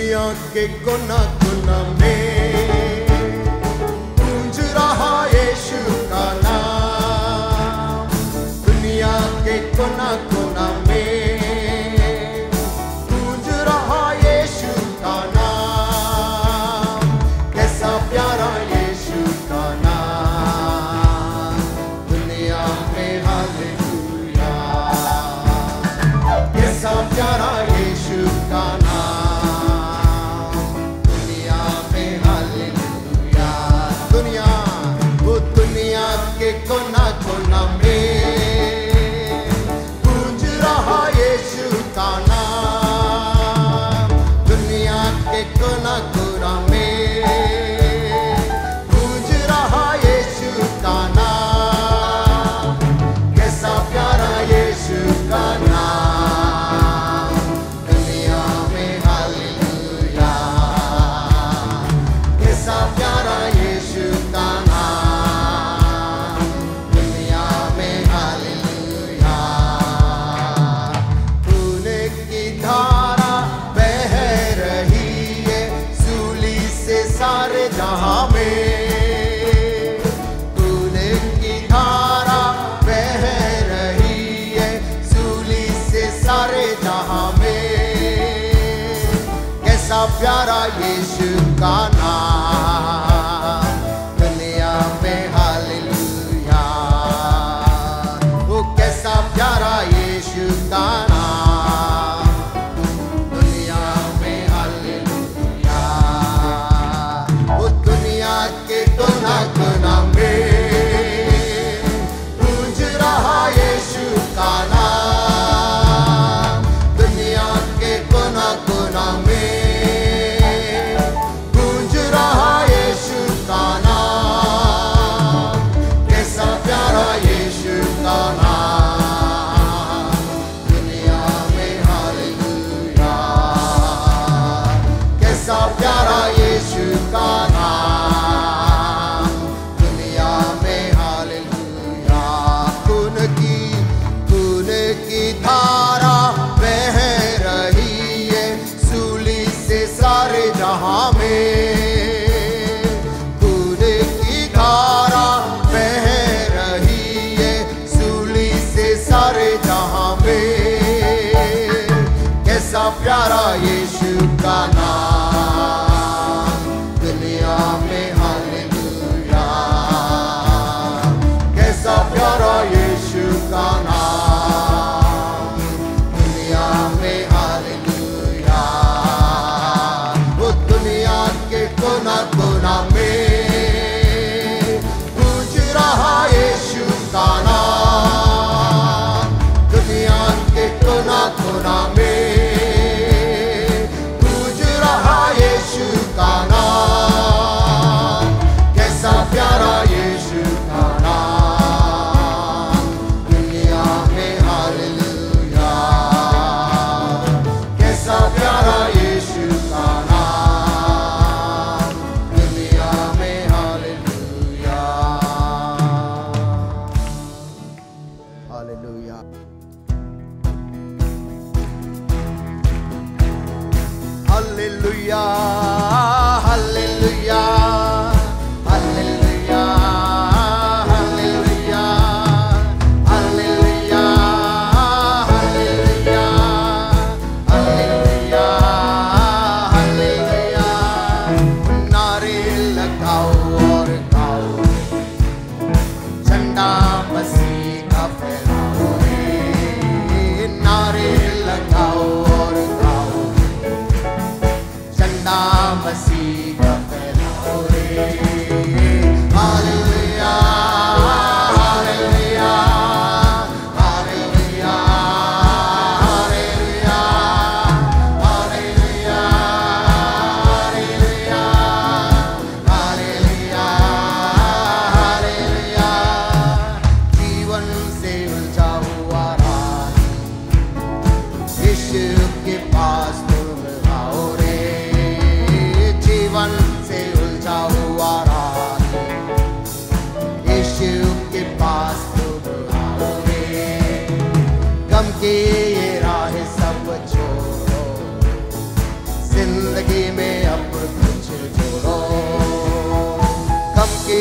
दुनिया के कोना कोना में गूंज रहा यीशु का नाम। दुनिया के कोना कोना में गूंज रहा यीशु का नाम। कैसा प्यारा यीशु का नाम दुनिया में, हालेलुया। कैसा प्यारा यीशु का के कोना कोना में गूंज रहा यीशु का नाम। दुनिया के कोना कोना में गूंज रहा यीशु का नाम। कैसा प्यारा यीशु का नाम दुनिया में, हालेलुया। कैसा प्यारा यीशु का सारे जहां में खून की धारा बह रही है सूली से सारे जहां में। कैसा प्यारा यीशु का नाम दुनिया में, हालेलुया। वो कैसा प्यारा यीशु का जहां में खून की धारा बह रही है सूली से सारे जहां में। कैसा प्यारा यीशु का नाम दुनिया में, हालेलुया। कैसा प्यारा यीशु का नाम दुनिया में, हालेलुया। कोना कोना में गूंज रहा यीशु का नाम। दुनिया के कोना कोना में गूंज रहा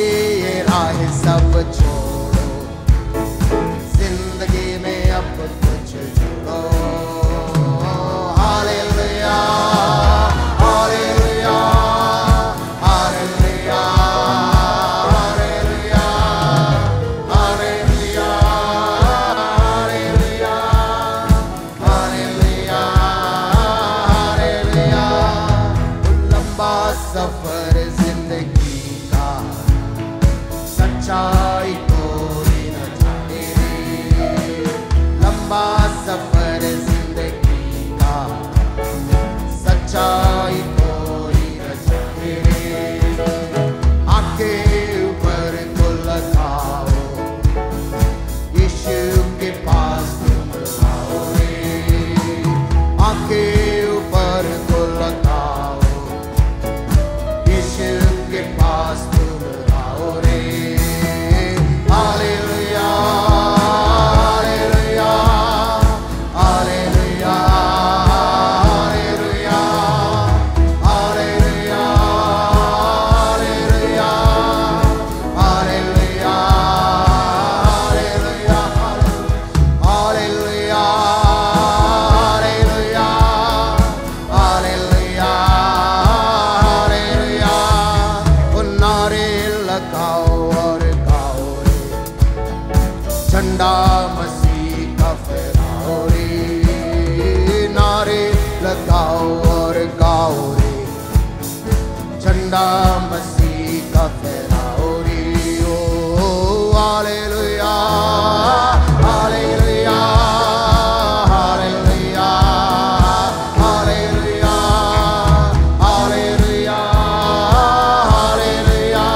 ये राह सब छोड़ो, जिंदगी में अब कुछ जोड़ो। Hallelujah, hallelujah, hallelujah, hallelujah, hallelujah, hallelujah, hallelujah, hallelujah. लंबा सफर जिंदगी का, सच्चाई कोई न जाने रे। लंबा सफर जिंदगी का, सच्चाई कोई न जाने रे। आके ऊपर को लगाओ, यीशु के पास तुम आओ रे। आके ऊपर को लगाओ, यीशु के पास तुम आओ रे। Hallelujah, hallelujah, hallelujah, hallelujah, hallelujah, hallelujah, hallelujah, hallelujah, hallelujah, hallelujah. वो नारे लगाओ और गाओ रे, झंडा मसीह का फहराओ रे। नारे लगाओ और गाओ रे, झंडा मसीह का फहराओ रे। ओ hallelujah, hallelujah, hallelujah, hallelujah, hallelujah, hallelujah,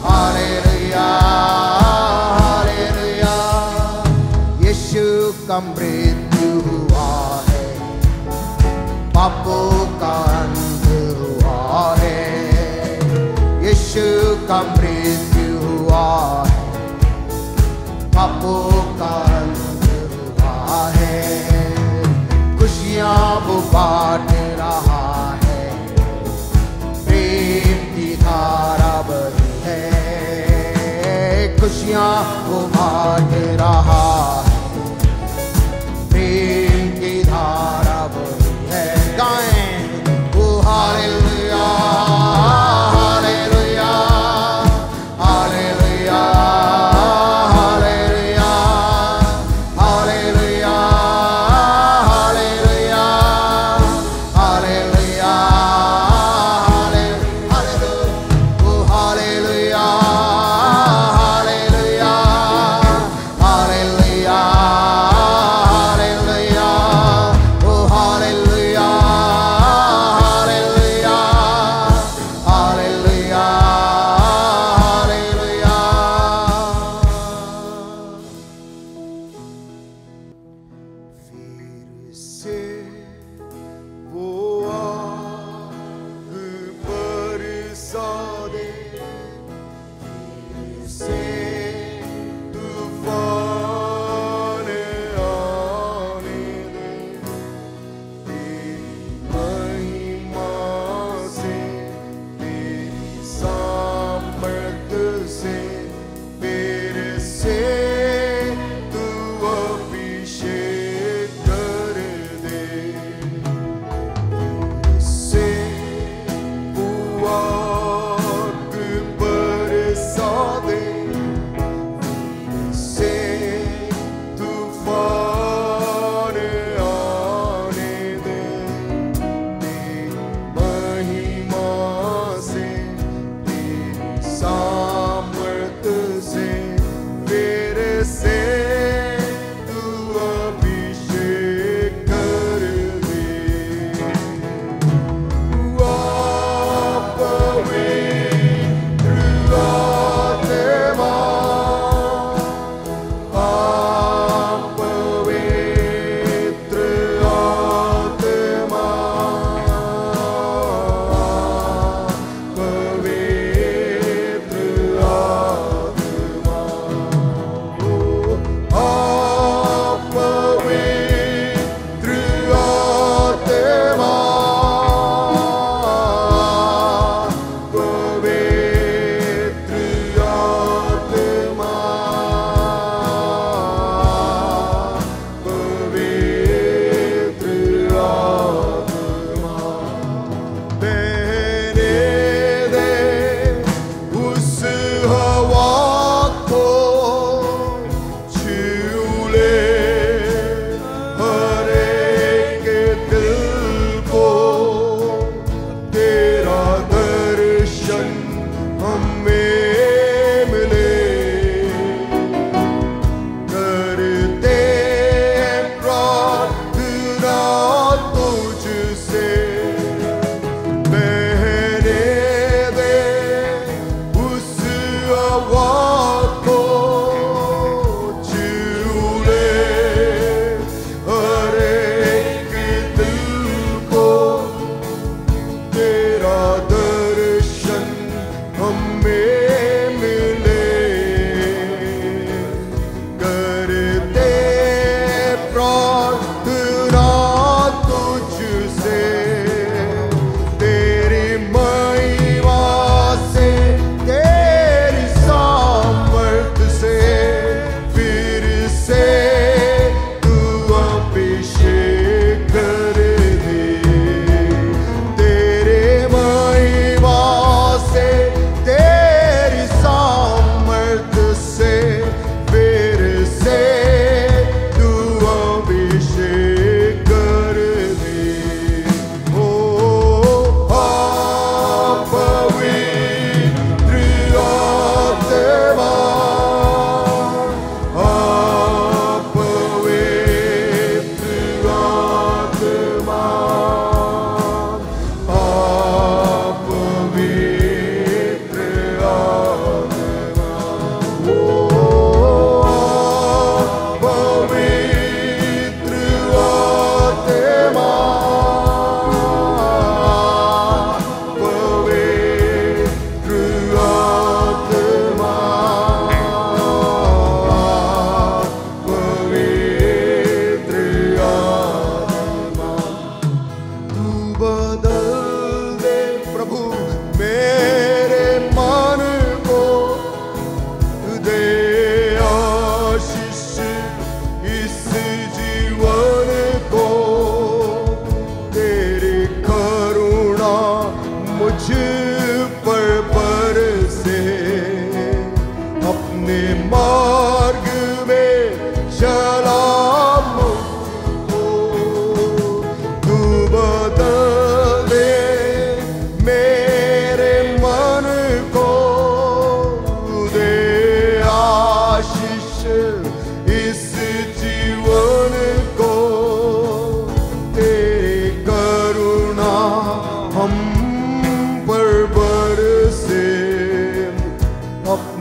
hallelujah, hallelujah. Yeshu का मृत्यु हुआ है, पापों का अंत हुआ है। यीशु का मृत्यु हुआ है, पापों का अंत हुआ है। खुशियाँ वो बांट रहा है, प्रेम की धारा बही है। खुशियाँ वो बांट रहा है, प्रेम की धारा बही है। गाएं ओ hallelujah, hallelujah, hallelujah, hallelujah, hallelujah, hallelujah, hallelujah, hallelujah, ओ हालेलुया, हालेलुया, हालेलुया,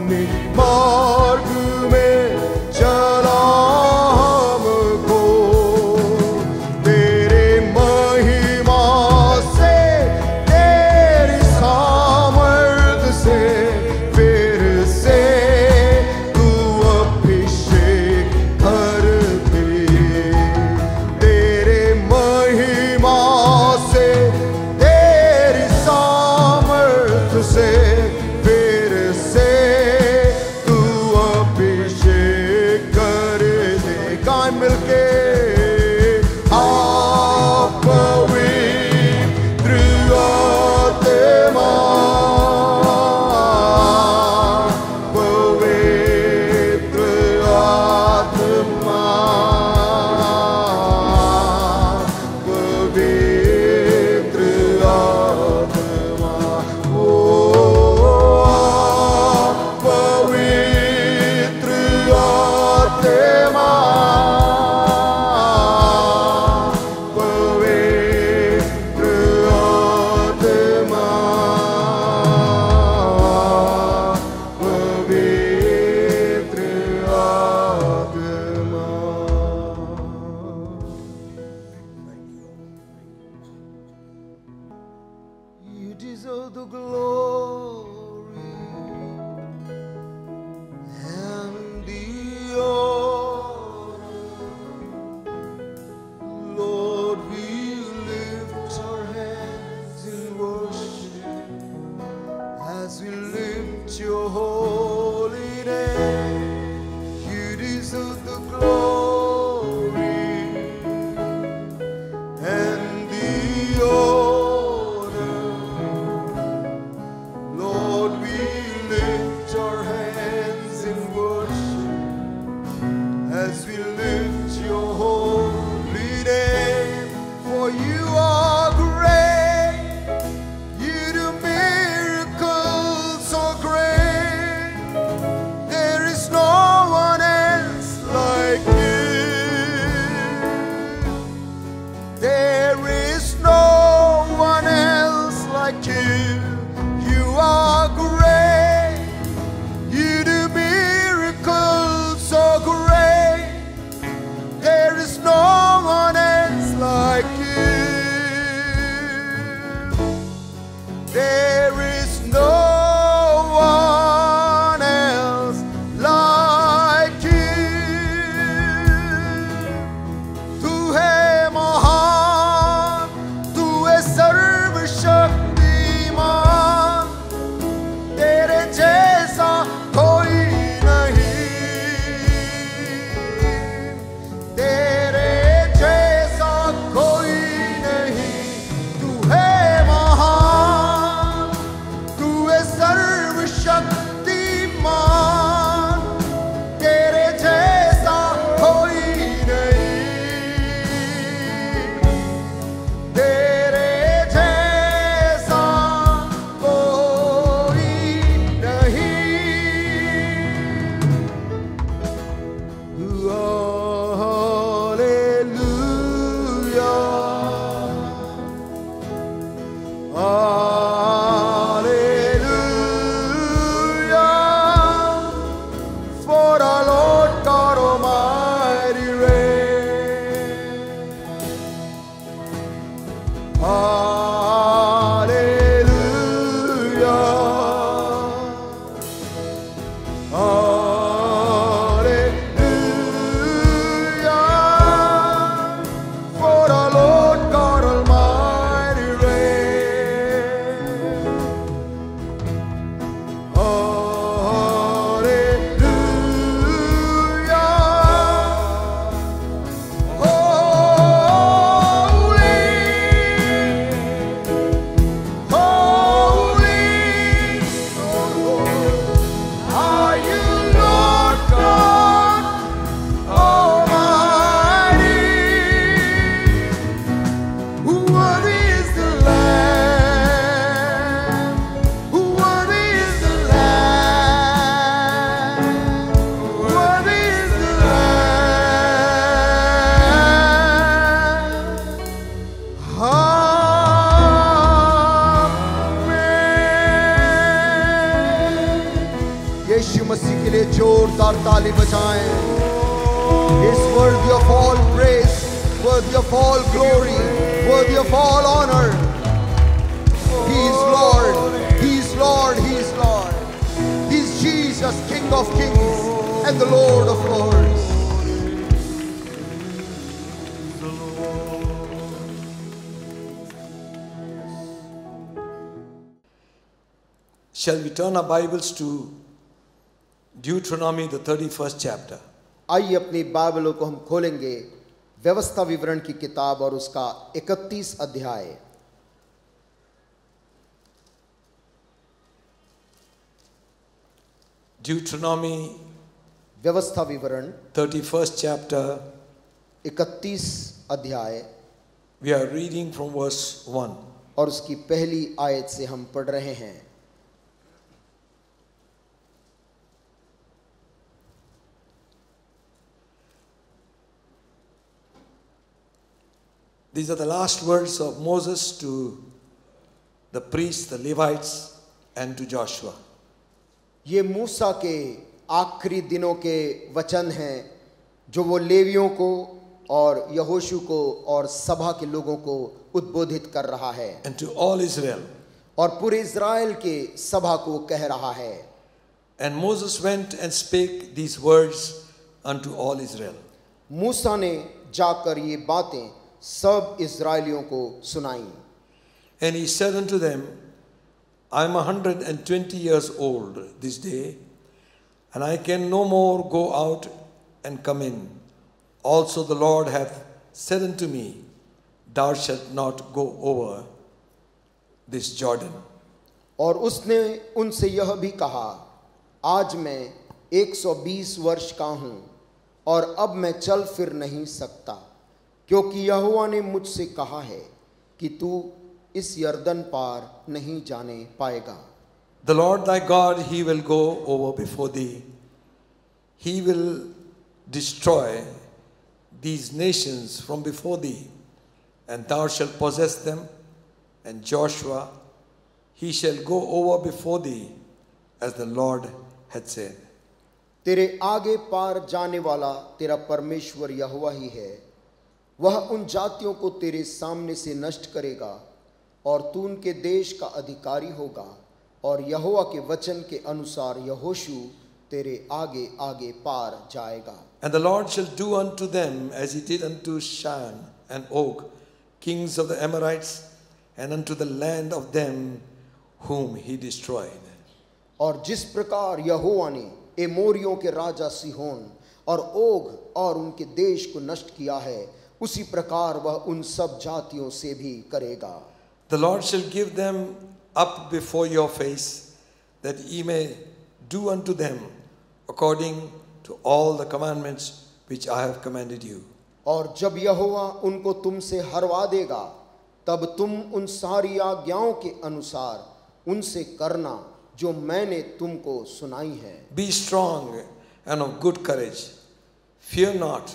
अपनी मार्ग में चला हमको, तेरे महिमा से, तेरी सामर्थ से फिर से तू अभिषेक कर दे। तेरे महिमा से, तेरी सामर्थ से फिर से तू अभिषेक कर दे। गाएं मिलके, आप पवित्र आत्मा, पवित्र आत्मा, पवित्र आत्मा, ओ पवित्र आत्मा, पवित्र आत्मा, पवित्र आत्मा। You deserve the glory and the honor. Lord, we lift our hands in worship as we lift your holy name. You deserve the glory and the honor. Lord, we lift our hands in worship as we lift your holy name. For you are great, you do miracles so great. There is no one else like you. यीशु मसीह के लिए जोरदार ताली बजाएं. He's worthy of all praise, worthy of all glory, worthy of all honor. He is Lord, He is Lord, He is Lord. He is Jesus, King of kings and the Lord of lords. Shall we turn our Bibles to Deuteronomy, the 31st chapter? आइए अपनी बाइबलों को हम खोलेंगे व्यवस्था विवरण की किताब और उसका 31 अध्याय. Deuteronomy, व्यवस्था विवरण 31st chapter, 31 अध्याय we are reading from verse 1. और उसकी पहली आयत से हम पढ़ रहे हैं. These are the last words of Moses to the priests, the Levites, and to Joshua. ये मूसा के आखिरी दिनों के वचन हैं जो वो लेवियों को और यहोशू को और सभा के लोगों को उद्बोधित कर रहा है. And to all Israel. और पूरे इज़राइल के सभा को कह रहा है. And Moses went and spake these words unto all Israel. मूसा ने जाकर ये बातें सब इज़राइलियों को सुनाई. And he said unto them, I am 120 years old this day, and I can no more go out and come in. Also the Lord hath said unto me, Thou shalt not go over this Jordan. और उसने उनसे यह भी कहा, आज मैं 120 वर्ष का हूँ और अब मैं चल फिर नहीं सकता, क्योंकि यहोवा ने मुझसे कहा है कि तू इस यरदन पार नहीं जाने पाएगा. The Lord thy God, he will go over before thee. He will destroy these nations from before thee, and thou shalt possess them. And Joshua, he shall go over before thee, as the Lord had said. तेरे आगे पार जाने वाला तेरा परमेश्वर यहोवा ही है. वह उन जातियों को तेरे सामने से नष्ट करेगा और तू उनके देश का अधिकारी होगा. और यहोवा के वचन के अनुसार यहोशू तेरे आगे आगे पार जाएगा. And the Lord shall do unto them as he did unto Sihon and Og, kings of the Amorites, and unto the land of them whom he destroyed. और जिस प्रकार यहोवा ने एमोरियों के राजा सिहोन और ओग और उनके देश को नष्ट किया है, उसी प्रकार वह उन सब जातियों से भी करेगा. The Lord shall give them up before your face, that ye may do unto them according to all the commandments which I have commanded you. और जब यहोवा उनको तुमसे हरवा देगा, तब तुम उन सारी आज्ञाओं के अनुसार उनसे करना जो मैंने तुमको सुनाई है. Be strong and of good courage. Fear not,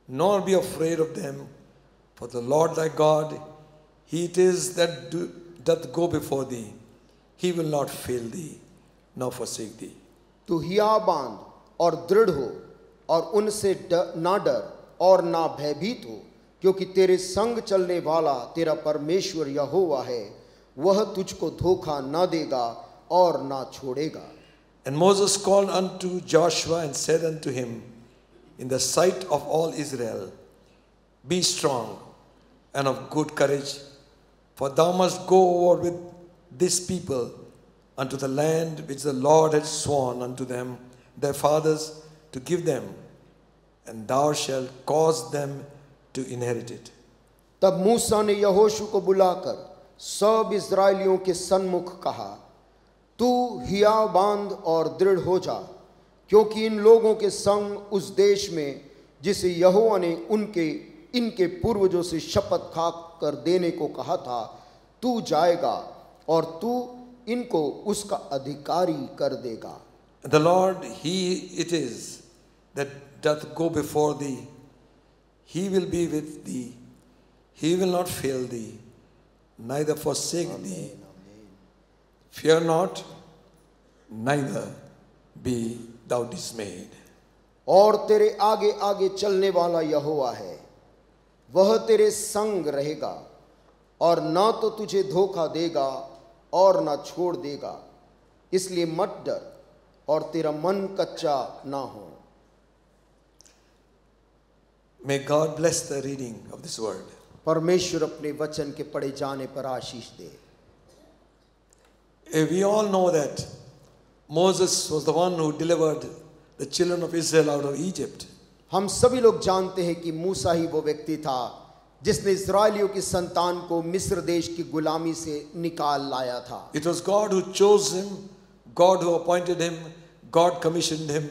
nor be afraid of them, for the Lord thy God, he it is that doth go before thee. He will not fail thee, nor forsake thee. तू हिया बांध और दृढ़ हो और उनसे ना डर और ना भयभीत हो, क्योंकि तेरे संग चलने वाला तेरा परमेश्वर यहोवा है. वह तुझको धोखा ना देगा और ना छोड़ेगा. And Moses called unto Joshua and said unto him in the sight of all Israel, Be strong and of good courage, for thou must go over with this people unto the land which the Lord had sworn unto them, their fathers, to give them, and thou shalt cause them to inherit it. तब मूसा ने यहोशू को बुलाकर सब इस्राएलियों के सन्मुख कहा, तू हिया बांध और दृढ़ हो जा, क्योंकि इन लोगों के संग उस देश में जिसे यहोवा ने इनके पूर्वजों से शपथ खा कर देने को कहा था, तू जाएगा और तू इनको उसका अधिकारी कर देगा. The Lord, he it is that doth go before thee. He will be with thee. He will not fail thee, neither forsake thee. Fear not, neither be thou dismayed. और तेरे आगे आगे चलने वाला यहोवा है, वह तेरे संग रहेगा और ना तो तुझे धोखा देगा और ना छोड़ देगा, इसलिए मत डर और तेरा मन कच्चा ना हो। May God bless the reading of this word. परमेश्वर अपने वचन के पढ़े जाने पर आशीष दे। We all know that Moses was the one who delivered the children of Israel out of Egypt. हम सभी लोग जानते हैं कि मूसा ही वो व्यक्ति था जिसने इस्राएलियों की संतान को मिस्र देश की गुलामी से निकाल लाया था। It was God who chose him, God who appointed him, God commissioned him,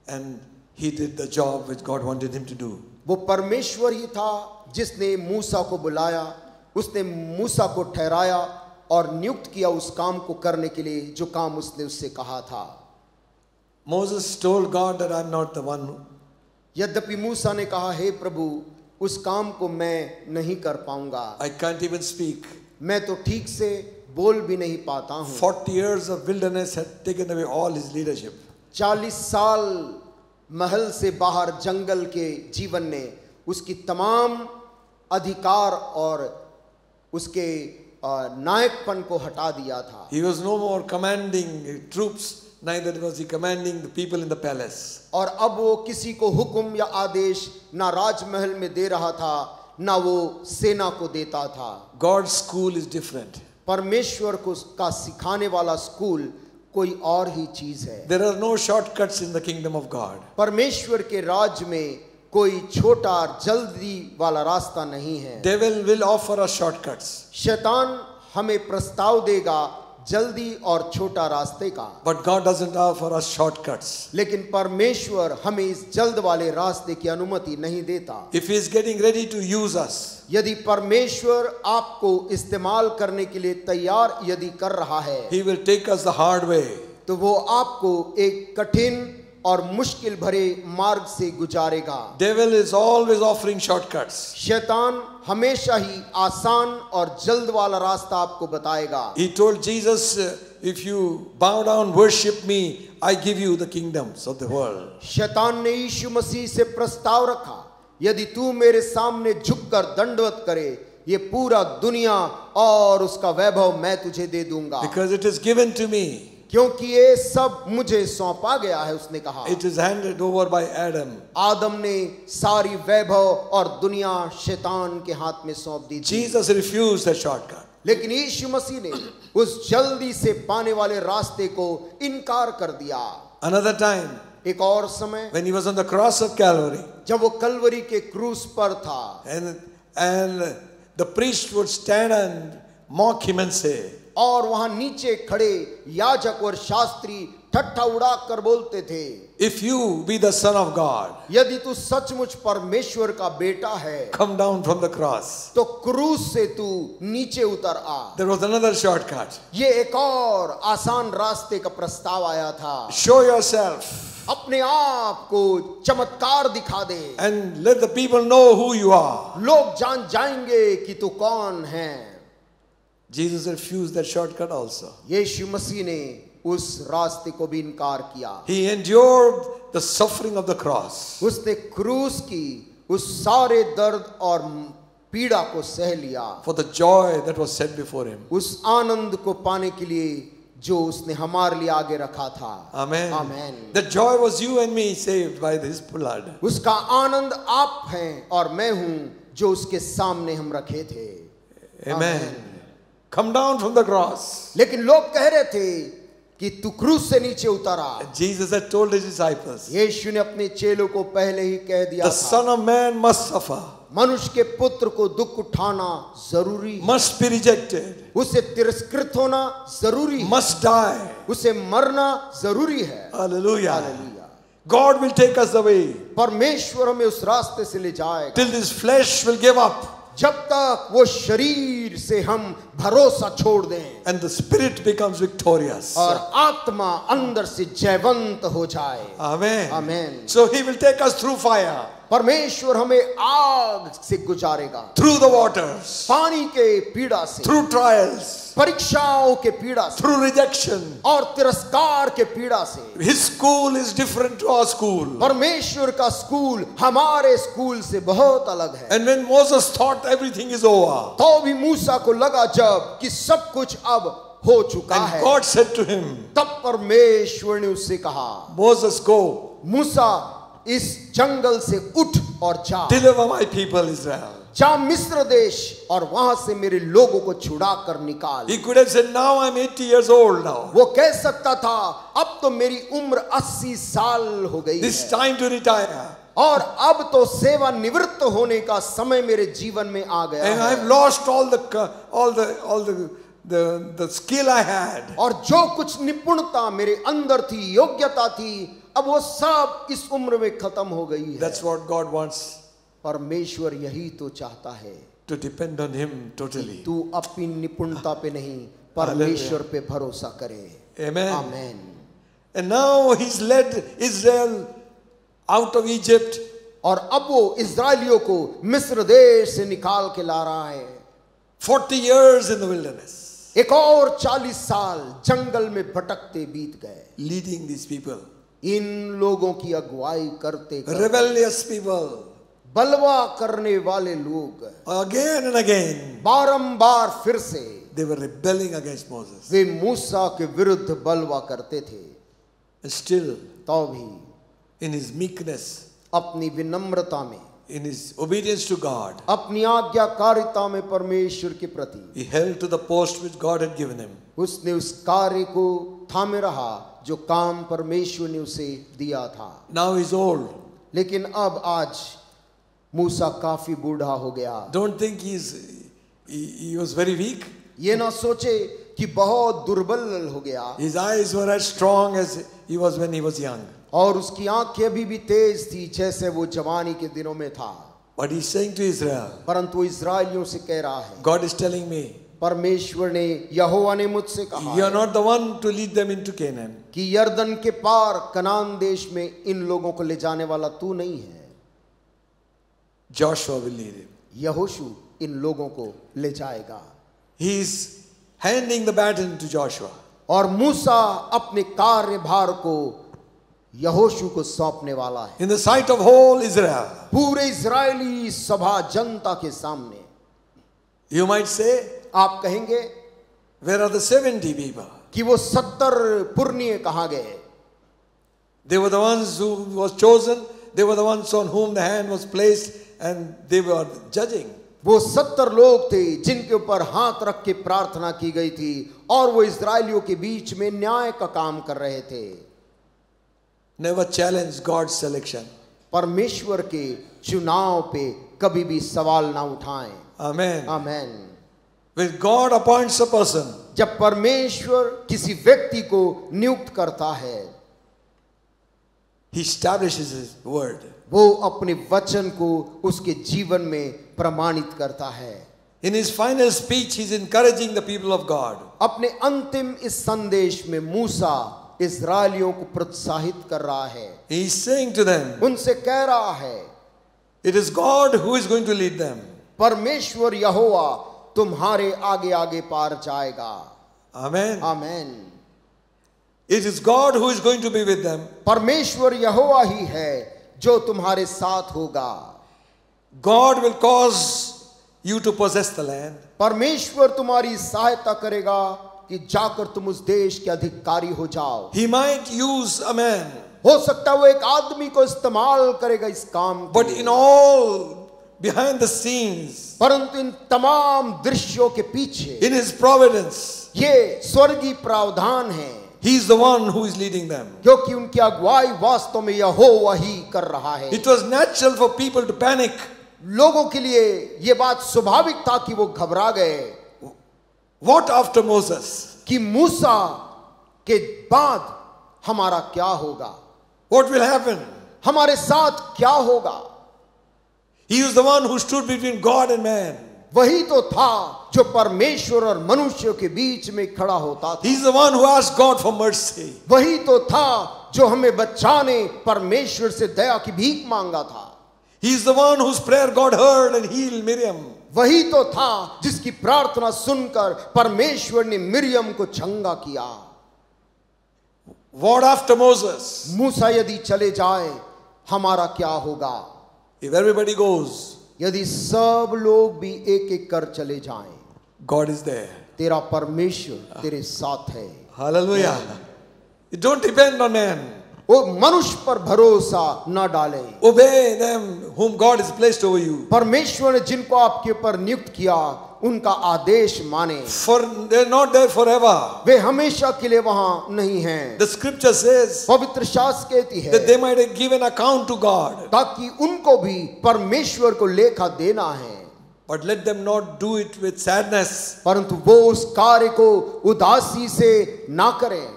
and he did the job which God wanted him to do. वो परमेश्वर ही था जिसने मूसा को बुलाया, उसने मूसा को ठहराया और नियुक्त किया उस काम को करने के लिए जो काम उसने उससे कहा था। Moses told God that I'm not the one. यद्यपि मूसा ने कहा, हे प्रभु, उस काम को मैं नहीं कर पाऊंगा, I can't even speak. मैं तो ठीक से बोल भी नहीं पाता हूँ। 40 years of wilderness had taken away all his leadership. 40 साल महल से बाहर जंगल के जीवन ने उसकी तमाम अधिकार और उसके नायकपन को हटा दिया था। He was no more commanding troops, neither was he commanding the people in the palace. और अब वो किसी को हुक्म या आदेश ना राजमहल में दे रहा था, ना वो सेना को देता था। God's school is different. परमेश्वर को का सिखाने वाला स्कूल कोई और ही चीज है। There are no shortcuts in the kingdom of God. परमेश्वर के राज में कोई छोटा जल्दी वाला रास्ता नहीं है। Devil will offer us shortcuts. शैतान हमें प्रस्ताव देगा जल्दी और छोटा रास्ते का, But God doesn't offer us shortcuts. लेकिन परमेश्वर हमें इस जल्द वाले रास्ते की अनुमति नहीं देता। If he is getting ready to use us, यदि परमेश्वर आपको इस्तेमाल करने के लिए तैयार यदि कर रहा है, he will take us the hard way. तो वो आपको एक कठिन और मुश्किल भरे मार्ग से गुजारेगा। Devil is always offering shortcuts. शैतान हमेशा ही आसान और जल्द वाला रास्ता आपको बताएगा। He told Jesus, if you bow down, worship me, I give you the kingdoms of the world. शैतान ने यीशु मसीह से प्रस्ताव रखा, यदि तू मेरे सामने झुककर दंडवत करे, ये पूरा दुनिया और उसका वैभव मैं तुझे दे दूंगा। Because it is given to me. क्योंकि ये सब मुझे सौंपा गया है, उसने कहा। It is handed over by Adam. आदम ने सारी वैभव और दुनिया शैतान के हाथ में सौंप दी थी। Jesus refused the shortcut. लेकिन यीशु मसीह ने उस जल्दी से पाने वाले रास्ते को इनकार कर दिया। Another time, एक और समय, when he was on the cross of Calvary, जब वो कलवरी के क्रूस पर था, and the priest would stand and mock him and say, और वहां नीचे खड़े याजक और शास्त्री ठट्ठा उड़ा कर बोलते थे, if you be the son of God, यदि तू सचमुच परमेश्वर का बेटा है, come down from the cross. तो क्रूस से तू नीचे उतर आ। There was another shortcut. ये एक और आसान रास्ते का प्रस्ताव आया था। Show yourself अपने आप को चमत्कार दिखा दे, and let the people know who you are. लोग जान जाएंगे कि तू कौन है। Jesus refused that shortcut also. यीशु मसीह ने उस रास्ते को भी इनकार किया। He endured the suffering of the cross. उसने क्रूस की उस सारे दर्द और पीड़ा को सह लिया, For the joy that was set before him. उस आनंद को पाने के लिए जो उसने हमारे लिए आगे रखा था। Amen. Amen. The joy was you and me saved by his blood. उसका आनंद आप हैं और मैं हूं जो उसके सामने हम रखे थे। Amen. Come down from the cross. लेकिन लोग कह रहे थे कि तू क्रूस से नीचे उतरा। Jesus had told his disciples, यीशु ने अपने चेलों को पहले ही कह दिया the था, Son of Man must suffer, मनुष्य के पुत्र को दुख उठाना जरूरी है, must be rejected, उसे तिरस्कृत होना जरूरी है, must die. उसे मरना जरूरी है। Hallelujah. Hallelujah. God will take us away परमेश्वर हमें उस रास्ते से ले जाएगा till this flesh will give up जब तक वो शरीर से हम भरोसा छोड़ दें and the spirit becomes victorious. और आत्मा अंदर से जयवंत हो जाए। Amen. Amen. So he will take us through fire. परमेश्वर हमें आग से गुजारेगा, through the waters, पानी के पीड़ा से, through trials, परीक्षाओं के पीड़ा से, through rejection. और तिरस्कार के पीड़ा से। His school is different to our school. परमेश्वर का स्कूल हमारे स्कूल से बहुत अलग है। And when Moses thought everything is over, तो भी मूसा को लगा जब कि सब कुछ अब हो चुका and है, God said to him, तब परमेश्वर ने उससे कहा, Moses, go, मूसा इस जंगल से उठ और जा, deliver my people Israel. जा मिस्र देश और वहां से मेरे लोगों को छुड़ा कर निकाल। He could have said, now I'm 80 years old now. वो कह सकता था, अब तो मेरी उम्र 80 साल हो गई This है time to retire. और अब तो सेवा निवृत्त होने का समय मेरे जीवन में आ गया And है, I've lost all the skill I had. और जो कुछ निपुणता मेरे अंदर थी, योग्यता थी, अब वो सब इस उम्र में खत्म हो गई है। That's what God wants, परमेश्वर यही तो चाहता है, to depend on Him totally. तू अपनी निपुणता पे नहीं, परमेश्वर पे भरोसा करे। Amen. Amen. And now He's led Israel out of Egypt. और अब वो इस्राएलियों को मिस्र देश से निकाल के ला रहा है। 40 years in the wilderness, एक और 40 साल जंगल में भटकते बीत गए, leading these people, इन लोगों की अगुवाई करते करते। rebellious people, बलवा करने वाले लोग again and again, बारंबार फिर से they were rebelling against Moses. वे मूसा के विरुद्ध बलवा करते थे। And still, तो भी in his meekness, अपनी विनम्रता में, in his obedience to God, अपनी आज्ञाकारिता में परमेश्वर के प्रति, he held to the post which God had given him. उसने उस कार्य को थामे रहा जो काम परमेश्वर ने उसे दिया था। Now he's old. लेकिन अब आज मूसा काफी बूढ़ा हो गया। Don't think he was very weak. ये ना सोचे कि बहुत दुर्बल हो गया, His eyes were as strong as he was when he was young. और उसकी आंखें अभी भी तेज थी जैसे वो जवानी के दिनों में था। But he's saying to Israel, परंतु इस्राएलियों से कह रहा है, God is telling me, परमेश्वर ने, यहोवा ने मुझसे कहा you are है not the one to lead them into Canaan. कि यरदन के पार कनान देश में इन लोगों को ले जाने वाला तू नहीं है, Joshua will lead him. यहोशू इन लोगों को ले जाएगा। He is handing the baton to Joshua. और मूसा अपने कार्यभार को यहोशू को सौंपने वाला है, In the sight of whole Israel. पूरे इजरायली सभा जनता के सामने। You might say, आप कहेंगे where are the 70 people? कि वो 70 पुरनिये कहाँ गए? They were the ones who was chosen. They were the ones on whom the hand was placed and they were judging. वो 70 लोग थे जिनके ऊपर हाथ रख के प्रार्थना की गई थी और वो इजरायलियों के बीच में न्याय का काम कर रहे थे। Never challenge God's selection. परमेश्वर के चुनाव पे कभी भी सवाल ना उठाएं। Amen. Amen. When God appoints a person, जब परमेश्वर किसी व्यक्ति को नियुक्त करता है, He establishes His word. वो अपने वचन को उसके जीवन में प्रमाणित करता है। In His final speech, He's encouraging the people of God. अपने अंतिम इस संदेश में मूसा इस्राएलियों को प्रोत्साहित कर रहा है। He is saying to them, उनसे कह रहा है, it is God who is going to lead them. परमेश्वर यहोवा तुम्हारे आगे आगे पार जाएगा। Amen. Amen. It is God who is going to be with them. परमेश्वर यहोवा ही है जो तुम्हारे साथ होगा। God will cause you to possess the land. परमेश्वर तुम्हारी सहायता करेगा कि जाकर तुम उस देश के अधिकारी हो जाओ। He might use a man, हो सकता है वो एक आदमी को इस्तेमाल करेगा इस काम के but लिए। in all, behind the scenes, परंतु इन तमाम दृश्यों के पीछे in His providence, ये स्वर्गीय प्रावधान है, He is the one who is leading them. क्योंकि उनकी अगुवाई वास्तव में यहोवा ही कर रहा है। It was natural for people to panic. लोगों के लिए ये बात स्वाभाविक था कि वो घबरा गए What after Moses? कि मूसा के बाद हमारा क्या होगा, What will happen? हमारे साथ क्या होगा। He was the one who stood between God and man. वही तो था जो परमेश्वर और मनुष्य के बीच में खड़ा होता था। He's the one who asked God for mercy. वही तो था जो हमें बचाने परमेश्वर से दया की भीख मांगा था। He is the one whose prayer God heard and healed Miriam. वही तो था जिसकी प्रार्थना सुनकर परमेश्वर ने मिरियम को चंगा किया। What after Moses? मूसा यदि चले जाए हमारा क्या होगा? If everybody goes, यदि सब लोग भी एक एक कर चले जाएं, God is there. तेरा परमेश्वर तेरे साथ है। Hallelujah. You don't depend on man. वो मनुष्य पर भरोसा न डाले। Obey them whom God has placed over you. परमेश्वर ने जिनको आपके ऊपर नियुक्त किया उनका आदेश माने। For they are not there forever. वे हमेशा के लिए वहां नहीं हैं। The scripture says पवित्र शास्त्र कहती है that they might give an account to God. ताकि उनको भी परमेश्वर को लेखा देना है। But let them not do it with sadness. परंतु वो उस कार्य को उदासी से ना करें।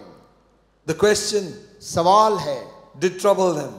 The question, सवाल है, did trouble them?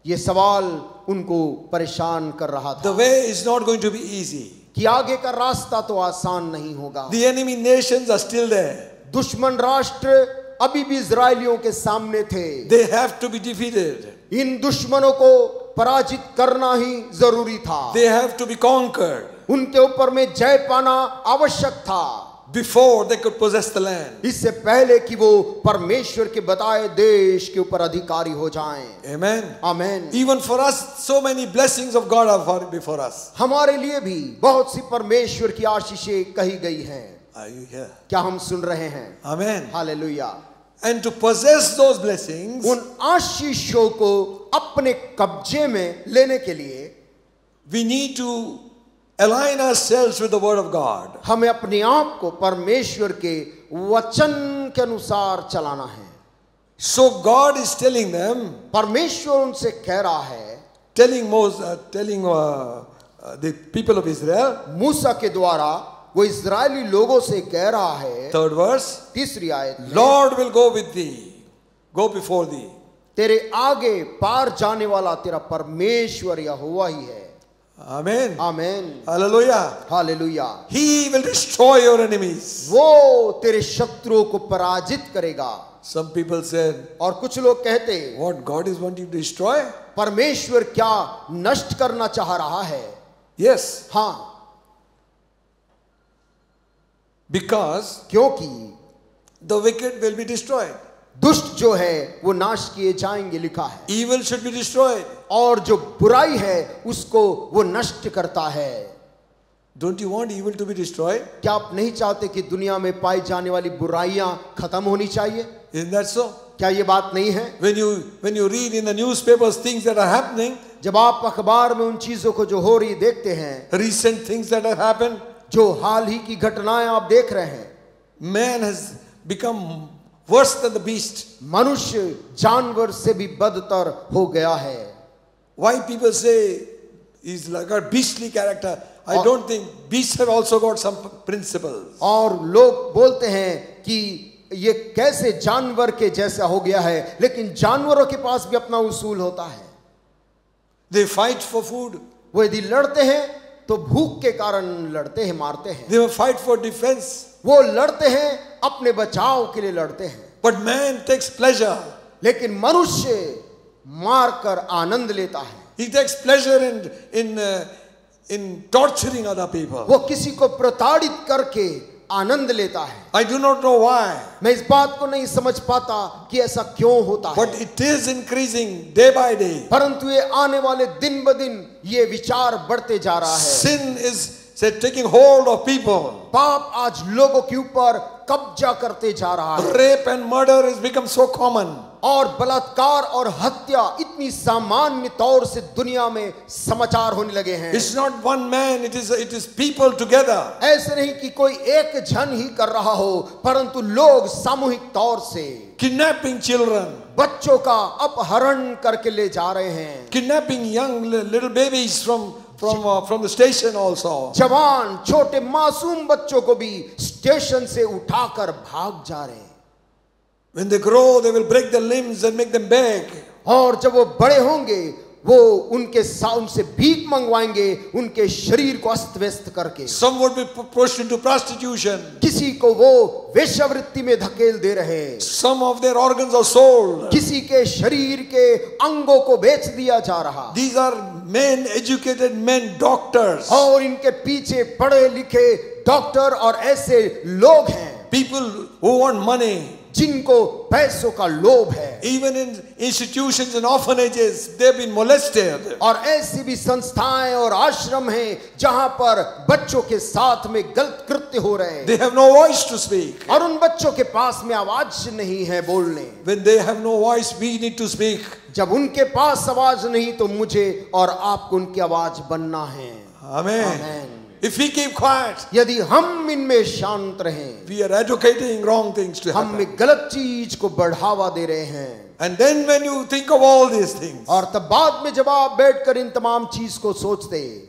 ये सवाल उनको परेशान कर रहा था। The way is not going to be easy. कि आगे का रास्ता तो आसान नहीं होगा। The enemy nations are still there. दुश्मन राष्ट्र अभी भी इजरायलियों के सामने थे। They have to be defeated. इन दुश्मनों को पराजित करना ही जरूरी था। They have to be conquered उनके ऊपर में जय पाना आवश्यक था। before they could possess the land. इससे पहले कि वो परमेश्वर के बताए देश के ऊपर अधिकारी हो जाएं। Amen. Amen. Even for us, so many blessings of God are before us. हमारे लिए भी बहुत सी परमेश्वर की आशीषें कही गई हैं। Are you here? क्या हम सुन रहे हैं? Amen. Hallelujah. And to possess those blessings, उन आशीषों को अपने कब्जे में लेने के लिए we need to align ourselves with the word of God. हमें अपने आप को परमेश्वर के वचन के अनुसार चलाना है। So God is telling them, परमेश्वर उनसे कह रहा है, telling the people of Israel, मूसा के द्वारा वो इजरायली लोगों से कह रहा है। third verse, तीसरी आयत में, Lord will go with thee, go before thee. तेरे आगे पार जाने वाला तेरा परमेश्वर यहोवा ही है। Amen. Amen. Hallelujah. Hallelujah. He will destroy your enemies. वो तेरे शत्रुओं को पराजित करेगा। Some people said, और कुछ लोग कहते, what, God is wanting to destroy? परमेश्वर क्या नष्ट करना चाह रहा है? Yes, हाँ, because क्योंकि the wicked will be destroyed. दुष्ट जो है वो नाश किए जाएंगे लिखा है, Evil should be destroyed. और जो बुराई है उसको वो नष्ट करता है। Don't you want evil to be destroyed? क्या आप नहीं चाहते कि दुनिया में पाई जाने वाली बुराइयां खत्म होनी चाहिए? Isn't that so? क्या ये बात नहीं है? When you read in the newspapers things that are happening, जब आप अखबार में उन चीजों को जो हो रही देखते हैं, recent things that have happened, जो हाल ही की घटनाएं आप देख रहे हैं, man has become worse than the beast. मनुष्य जानवर से भी बदतर हो गया है। Why people say he's like a beastly character? I don't think beasts have also got some principles. और लोग बोलते हैं कि ये कैसे जानवर के जैसा हो गया है, लेकिन जानवरों के पास भी अपना उसूल होता है। They fight for food. वो यदि लड़ते हैं तो भूख के कारण लड़ते हैं, मारते हैं। They will fight for defense. वो लड़ते हैं, अपने बचाव के लिए लड़ते हैं। But man takes pleasure. लेकिन मनुष्य मारकर आनंद लेता है। He takes pleasure in torturing other people. वो किसी को प्रताड़ित करके आनंद लेता है। I do not know why, मैं इस बात को नहीं समझ पाता कि ऐसा क्यों होता but है, it is increasing day by day. परंतु ये आने वाले दिन ब दिन ये विचार बढ़ते जा रहा है। Sin is taking hold of people. पाप आज लोगों के ऊपर कब्जा करते जा रहा है, Rape and murder has become so common. और बलात्कार और हत्या इतनी सामान्य तौर से दुनिया में समाचार होने लगे हैं। It's not one man, it is people together. ऐसे नहीं कि कोई एक जन ही कर रहा हो, परंतु लोग सामूहिक तौर से Kidnapping children, बच्चों का अपहरण करके ले जा रहे हैं। kidnapping young little babies from the station also. जवान छोटे मासूम बच्चों को भी स्टेशन से उठाकर भाग जा रहे हैं। When they grow, they will break their limbs and make them beg. और जब वो बड़े होंगे वो उनसे भीख मंगवाएंगे, उनके शरीर को अस्त व्यस्त करके। Some would be pushed into prostitution. किसी को वो वेश्यावृत्ति में धकेल दे रहे हैं। Some of their organs are sold. किसी के शरीर के अंगों को बेच दिया जा रहा। These are men, educated men, doctors. और इनके पीछे पढ़े लिखे डॉक्टर और ऐसे लोग हैं, People who want money. जिनको पैसों का लोभ है। Even in institutions and orphanages, they've been molested. और ऐसी भी संस्थाएं और आश्रम हैं जहां पर बच्चों के साथ में गलत कृत्य हो रहे हैं। They have no voice to speak. और उन बच्चों के पास में आवाज नहीं है बोलने। When they have no voice, we need to speak. जब उनके पास आवाज नहीं तो मुझे और आपको उनकी आवाज बनना है। Amen. Amen. If we keep quiet, यदि हम इनमें शांत रहें, we are advocating wrong things to हम happen. में गलत चीज को बढ़ावा दे रहे हैं। And then when you think of all these things, और तब बाद में जब आप बैठकर इन तमाम चीज को सोचते,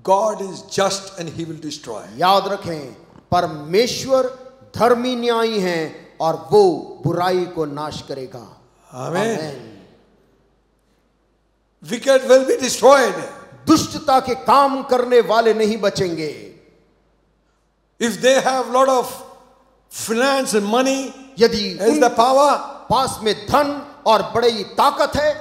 God is just and He will destroy. याद रखें परमेश्वर धर्मी न्यायी हैं और वो बुराई को नाश करेगा। Amen. Wicked will be destroyed. दुष्टता के काम करने वाले नहीं बचेंगे। If they have lot of finance and money, यदि has the power, पास में धन और बड़ी ताकत है,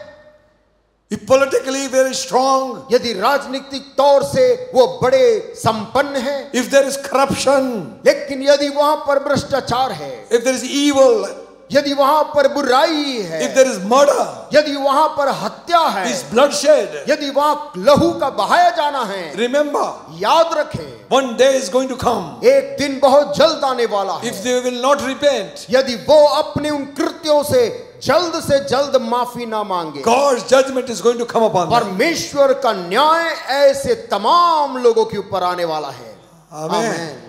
if politically very strong, यदि राजनीतिक तौर से वो बड़े संपन्न हैं, if there is corruption, लेकिन यदि वहां पर भ्रष्टाचार है, if there is evil, यदि वहां पर बुराई है, if there is murder, यदि वहां पर हत्या है, is bloodshed, यदि वहां लहू का बहाया जाना है, remember, याद रखें one day is going to come. एक दिन बहुत जल्द आने वाला है। If they will not repent, यदि वो अपने उन कृत्यों से जल्द माफी ना मांगे, God's judgment is going to come upon them. परमेश्वर का न्याय ऐसे तमाम लोगों के ऊपर आने वाला है। Amen.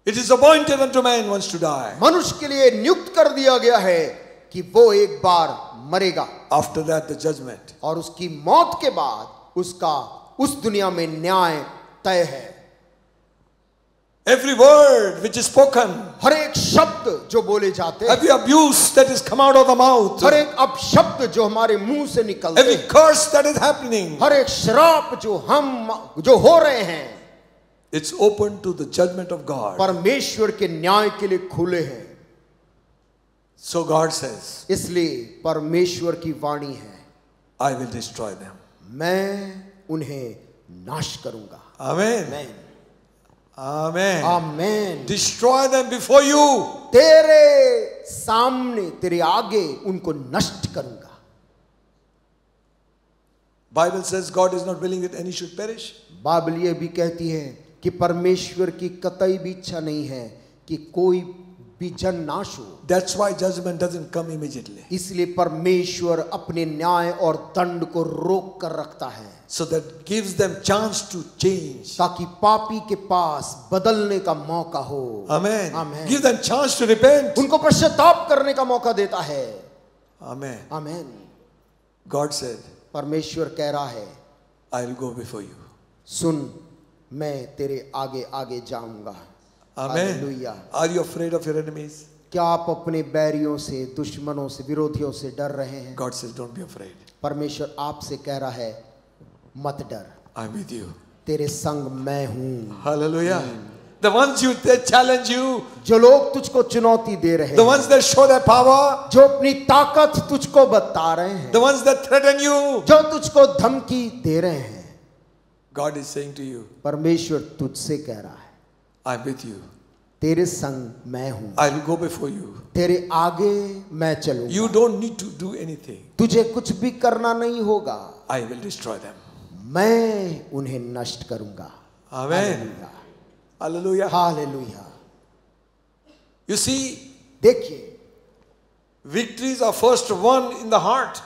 It is appointed unto man once to die. मनुष्य के लिए नियुक्त कर दिया गया है कि वो एक बार मरेगा, After that the judgment. और उसकी मौत के बाद उसका उस दुनिया में न्याय तय है। Every word which is spoken, हर एक शब्द जो बोले जाते हैं, every abuse that is come out of the mouth, हर एक अपशब्द जो हमारे मुंह से निकलते every हैं, curse that is happening, हर एक श्राप जो हो रहे हैं, it's open to the judgment of God. परमेश्वर के न्याय के लिए खुले हैं। So God says, इसलिए परमेश्वर की वाणी है, I will destroy them. मैं उन्हें नाश करूंगा। Amen. Amen, Amen. Amen. Destroy them before you. तेरे सामने, तेरे आगे उनको नष्ट करूंगा। Bible says God is not willing that any should perish. Bible ये भी कहती है कि परमेश्वर की कतई भी इच्छा नहीं है कि कोई भी जन नाश हो। That's why judgment doesn't come immediately. इसलिए परमेश्वर अपने न्याय और दंड को रोक कर रखता है, So that gives them chance to change. ताकि पापी के पास बदलने का मौका हो। Amen. Amen. Give them chance to repent. उनको पश्चाताप करने का मौका देता है। Amen. आमेन। God said, परमेश्वर कह रहा है, I will go before you. सुन, मैं तेरे आगे आगे जाऊंगा। Amen. Hallelujah. Are you afraid of your enemies? क्या आप अपने बैरियों से, दुश्मनों से, विरोधियों से डर रहे हैं? God says, don't be afraid. परमेश्वर आपसे कह रहा है, मत डर, I'm with you. तेरे संग मैं हूं। Hallelujah. The ones that challenge you, जो लोग तुझको चुनौती दे रहे the हैं, ones that show their power, जो अपनी ताकत तुझको बता रहे हैं, the ones that threaten you, जो तुझको धमकी दे रहे हैं, God is saying to you, परमेश्वर तुझसे कह रहा है, I'm with you. तेरे संग मैं हूं, I will go before you. तेरे आगे मैं चलूंगा। You don't need to do anything. तुझे कुछ भी करना नहीं होगा, I will destroy them. मैं उन्हें नष्ट करूंगा। Amen. Hallelujah. Hallelujah. You see, देखिए, victories are first won in the heart.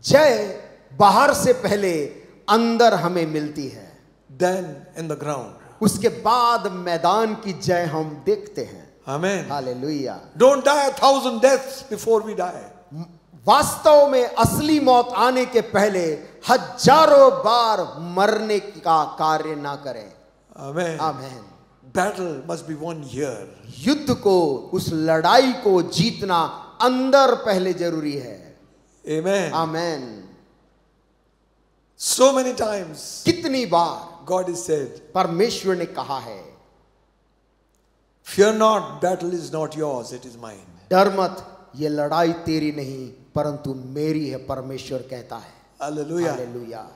जय बाहर से पहले अंदर हमें मिलती है, Then in the ground. उसके बाद मैदान की जय हम देखते हैं। Amen. Hallelujah. Don't die 1,000 deaths before we die. वास्तव में असली मौत आने के पहले हजारों बार मरने का कार्य ना करें। Amen. Amen. Battle must be won here. युद्ध को, उस लड़ाई को जीतना अंदर पहले जरूरी है। Amen. आमेन। So many times कितनी बार God has said, परमेश्वर ने कहा है, fear not, battle is not yours, it is mine. डर मत, ये लड़ाई तेरी नहीं परंतु मेरी है, परमेश्वर कहता है। Hallelujah. Hallelujah,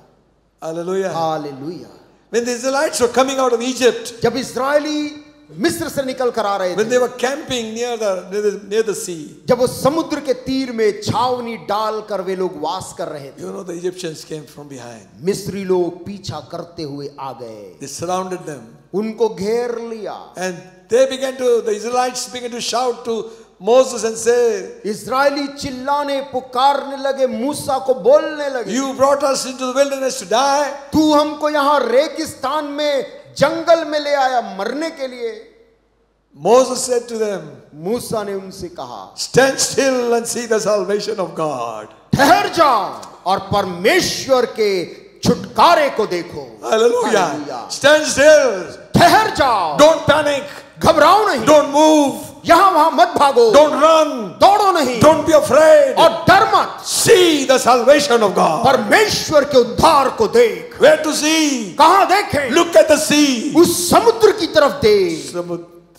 Hallelujah. Hallelujah. When the Israelites were coming out of Egypt, जब इस्राएली मिस्र से निकल कर आ रहे when थे, they were camping near the sea, जब वो समुद्र के तीर में छावनी डालकर वे लोग वास कर रहे थे, you know the Egyptians came from behind. मिस्री लोग पीछा करते हुए आ गए, They surrounded them. उनको घेर लिया। And the Israelites began to shout to Moses and say, इस्राएली चिल्लाने पुकारने लगे, मूसा को बोलने लगे, you brought us into the wilderness to die. तू हमको यहाँ रेगिस्तान में जंगल में ले आया मरने के लिए। Moses said to them, मूसा ने उनसे कहा, stand still and see the salvation of God. ठहर जाओ और परमेश्वर के छुटकारे को देखो। Hallelujah. Hallelujah. Stand still. ठहर जाओ, Don't panic. घबराओ नहीं, Don't move. यहाँ वहां मत भागो, Don't run. दौड़ो नहीं, Don't be afraid. और डर मत, See the salvation of God. परमेश्वर के उद्धार को देख। Where to see? कहाँ देखें? Look at the sea. उस समुद्र की तरफ देख।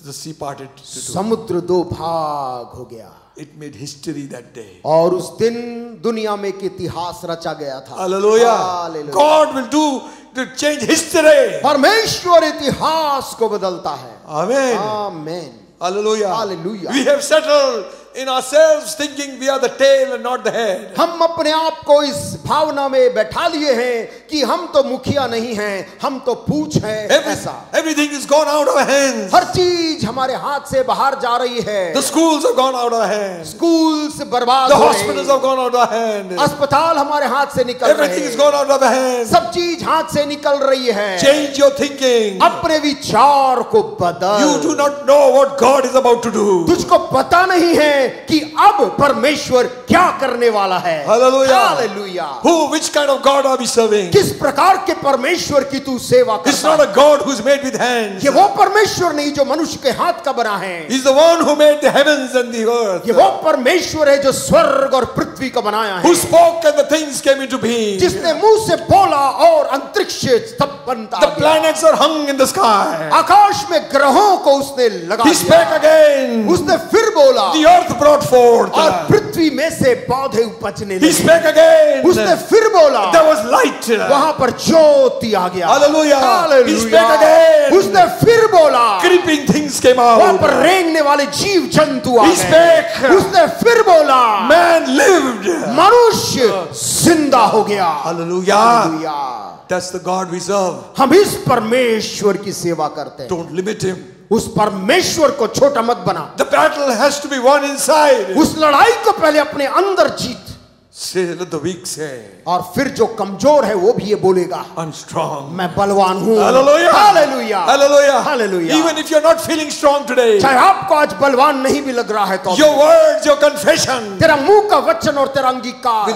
The sea parted to two. समुद्र दो भाग हो गया It made history that day. और उस दिन दुनिया में एक इतिहास रचा गया था। Hallelujah. Hallelujah. God will do to change history. परमेश्वर इतिहास को बदलता है। Amen. Amen. Hallelujah. Hallelujah. We have settled in ourselves thinking we are the tail and not the head. हम अपने आप को इस भावना में बैठा लिए हैं कि हम तो मुखिया नहीं हैं, हम तो पूछ हैं। ऐसा Everything is gone out of our hands. हर चीज हमारे हाथ से बाहर जा रही है। The schools have gone out of our hands. Schools बर्बाद The हो hospitals have gone out of our hands. अस्पताल हमारे हाथ से निकल रहे Everything is हैं। gone out of our hands. सब चीज हाथ से निकल रही है। Change your thinking. अपने विचार को बदल। You do not know what God is about to do. तुझको पता नहीं है कि अब परमेश्वर क्या करने वाला है। Hallelujah. Hallelujah. Which kind of God are we serving? किस प्रकार के परमेश्वर की तू सेवा It's करता not है? a God who's made with hands. ये वो परमेश्वर नहीं जो मनुष्य के हाथ का बना है। He's the one who made the heavens and the earth. ये वो परमेश्वर है जो स्वर्ग और पृथ्वी को बनाया है। Who spoke and the things came into being. जिसने मुंह से बोला और अंतरिक्ष तब बनता The गया। planets are hung in the sky. आकाश में ग्रहों को उसने लगा He spake दिया। again. उसने फिर बोला The earth brought forth. और पृथ्वी में से पौधे उपजने He लगे। spake again. उसने फिर बोला, There was light. वहां पर ज्योति आ गया। Hallelujah. Hallelujah. He spake again. उसने फिर बोला, Creeping things came वहां out. पर रेंगने वाले जीव जंतु आ He गए। spake. उसने फिर बोला, Man lived. मनुष्य जिंदा हो गया। Hallelujah. Hallelujah. That's the God we serve. हम इस परमेश्वर की सेवा करते हैं। Don't limit him. उस परमेश्वर को छोटा मत बना। The battle has to be won inside. उस लड़ाई को पहले अपने अंदर जीत। Say, let the weak say, और फिर जो कमजोर है वो भी ये बोलेगा, I'm strong. मैं बलवान हूँ। Hallelujah. Hallelujah. Hallelujah. Hallelujah. Even if you're not feeling strong today, चाहे आपको आज बलवान नहीं भी लग रहा है तो your words, your confession तेरा मुंह का वचन और तेरा अंगीकार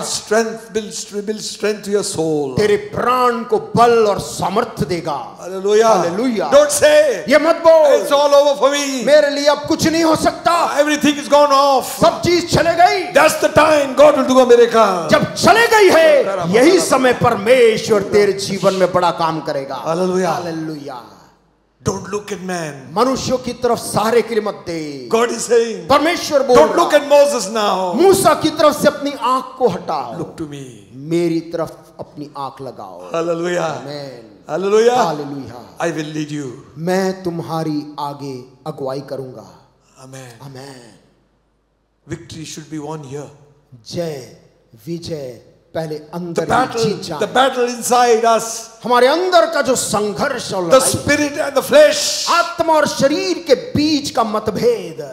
build strength to your soul. तेरे प्राण को बल और सामर्थ्य देगा। Hallelujah. Hallelujah. Don't say, ये मत बोल, it's all over for me. मेरे लिए अब कुछ नहीं हो सकता, Everything is gone off. सब चीज चले गई। That's the time God will do a miracle. जब चले गई है यही समय परमेश्वर तेरे जीवन में बड़ा काम करेगा। Hallelujah. Hallelujah. Don't look at man. मनुष्यों की तरफ सहारे के लिए मत दे। God is saying, परमेश्वर बोल don't look रहा, at Moses now. मूसा की तरफ से अपनी आंख को हटाओ, Look to me. मेरी तरफ अपनी आंख लगाओ। Hallelujah. Amen. Hallelujah. Hallelujah. I will lead you. मैं तुम्हारी आगे अगुवाई करूंगा। Amen. Amen. Victory should be won here. जय विजय पहले The अंदर ही battle, जीत जाए। the battle inside us, हमारे अंदर का जो संघर्ष और the लड़ाई, spirit and the flesh. आत्मा और शरीर के बीच का मतभेद,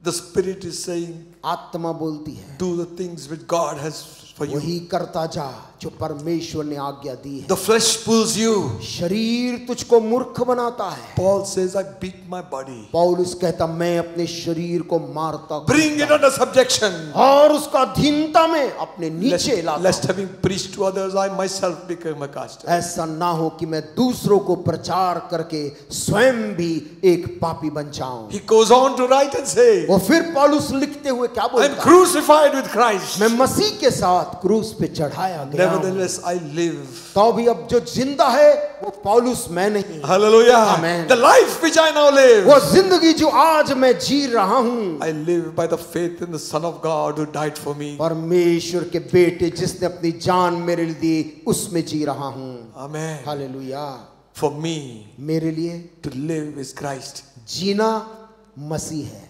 The spirit is saying, आत्मा बोलती है do the things which God has for you. वही करता जा जो परमेश्वर ने आज्ञा दी है। The flesh pulls you. शरीर तुझको मूर्ख बनाता है। Paul says, I beat my body. पौलुस कहता मैं अपने शरीर को मारता Bring it under subjection. और उसका अधीनता में अपने नीचे लाता। Lest having preached to others, I myself become a caster. ऐसा ना हो कि मैं दूसरों को प्रचार करके स्वयं भी एक पापी बन जाऊं। He goes on to write and say, और फिर पौलुस लिखते हुए क्या I'm बोलता है? crucified with Christ. मैं मसीह के साथ साथ क्रूस पे चढ़ाया गया हूं। Nevertheless, I live. तो भी अब जो जिंदा है वो पौलुस मैं नहीं, Hallelujah. Amen. The life which I now live, वो जिंदगी जो आज मैं जी रहा हूं, I live by the faith in the Son of God who died for me. परमेश्वर के बेटे जिसने अपनी जान मेरे लिए दी उसमें जी रहा हूं। Amen. हालेलुया। For me, मेरे लिए to live is Christ. जीना मसीह है,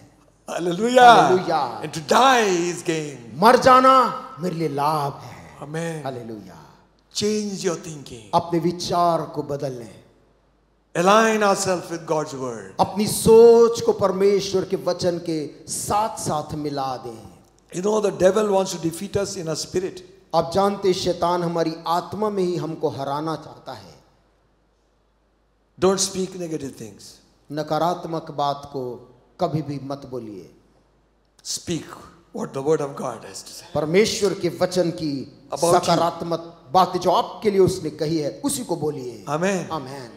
Hallelujah. Hallelujah. And to die is gain. मर जाना मेरे लिए लाभ है। Amen. Hallelujah. Change your thinking. अपने विचार को बदल लें, Align ourselves with God's word. अपनी सोच को परमेश्वर के वचन के साथ साथ मिला दें। You know, the devil wants to defeat us in our spirit. आप जानते शैतान हमारी आत्मा में ही हमको हराना चाहता है। Don't speak negative things. नकारात्मक बात को कभी भी मत बोलिए। Speak what the word of God has to say. परमेश्वर के वचन की About you. सकारात्मक बातें जो आपके लिए उसने कही है उसी को बोलिए। Amen. आमेन।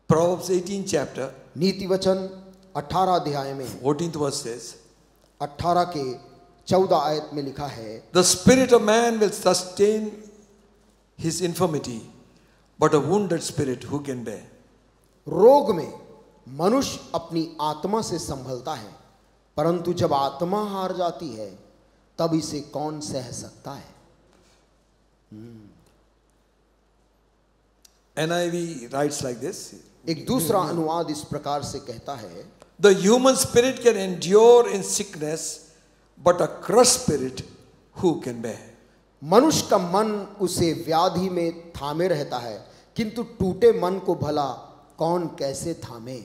Proverbs 18 chapter, नीति वचन 18 अध्याय में 14th verse says, 18 के 14 आयत में लिखा है, the spirit of man will sustain his infirmity, but a wounded spirit who can bear? रोग में मनुष्य अपनी आत्मा से संभलता है, परंतु जब आत्मा हार जाती है तब इसे कौन सह सकता है। NIV writes like this. एक दूसरा अनुवाद इस प्रकार से कहता है, The human spirit can endure in sickness, but a crushed spirit who can bear? मनुष्य का मन उसे व्याधि में थामे रहता है, किंतु टूटे मन को भला कौन कैसे थामे।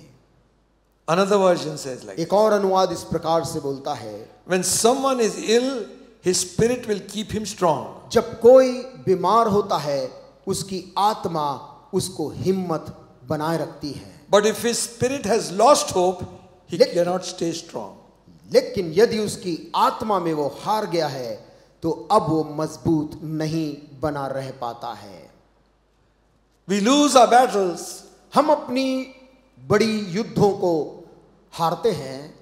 Another version says like, एक और अनुवाद इस प्रकार से बोलता है, when someone is ill, his spirit will keep him strong. जब कोई बीमार होता है उसकी आत्मा उसको हिम्मत बनाए रखती है, But if his spirit has lost hope, he cannot stay strong. लेकिन यदि उसकी आत्मा में वो हार गया है तो अब वो मजबूत नहीं बना रह पाता है। We lose our battles हम अपनी बड़ी युद्धों को हारते हैं,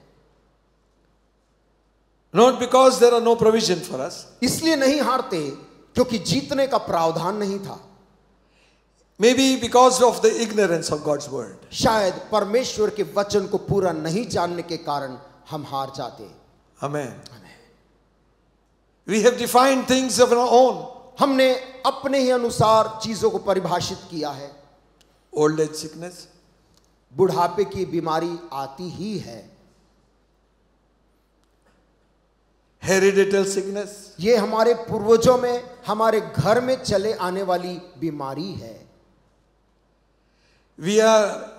not because there are no provision for us, इसलिए नहीं हारते क्योंकि जीतने का प्रावधान नहीं था, maybe because of the ignorance of God's word. शायद परमेश्वर के वचन को पूरा नहीं जानने के कारण हम हार जाते। Amen. We have defined things of our own. हमने अपने ही अनुसार चीजों को परिभाषित किया है। Old age sickness, बुढ़ापे की बीमारी आती ही है, hereditary sickness, ये हमारे पूर्वजों में हमारे घर में चले आने वाली बीमारी है। we are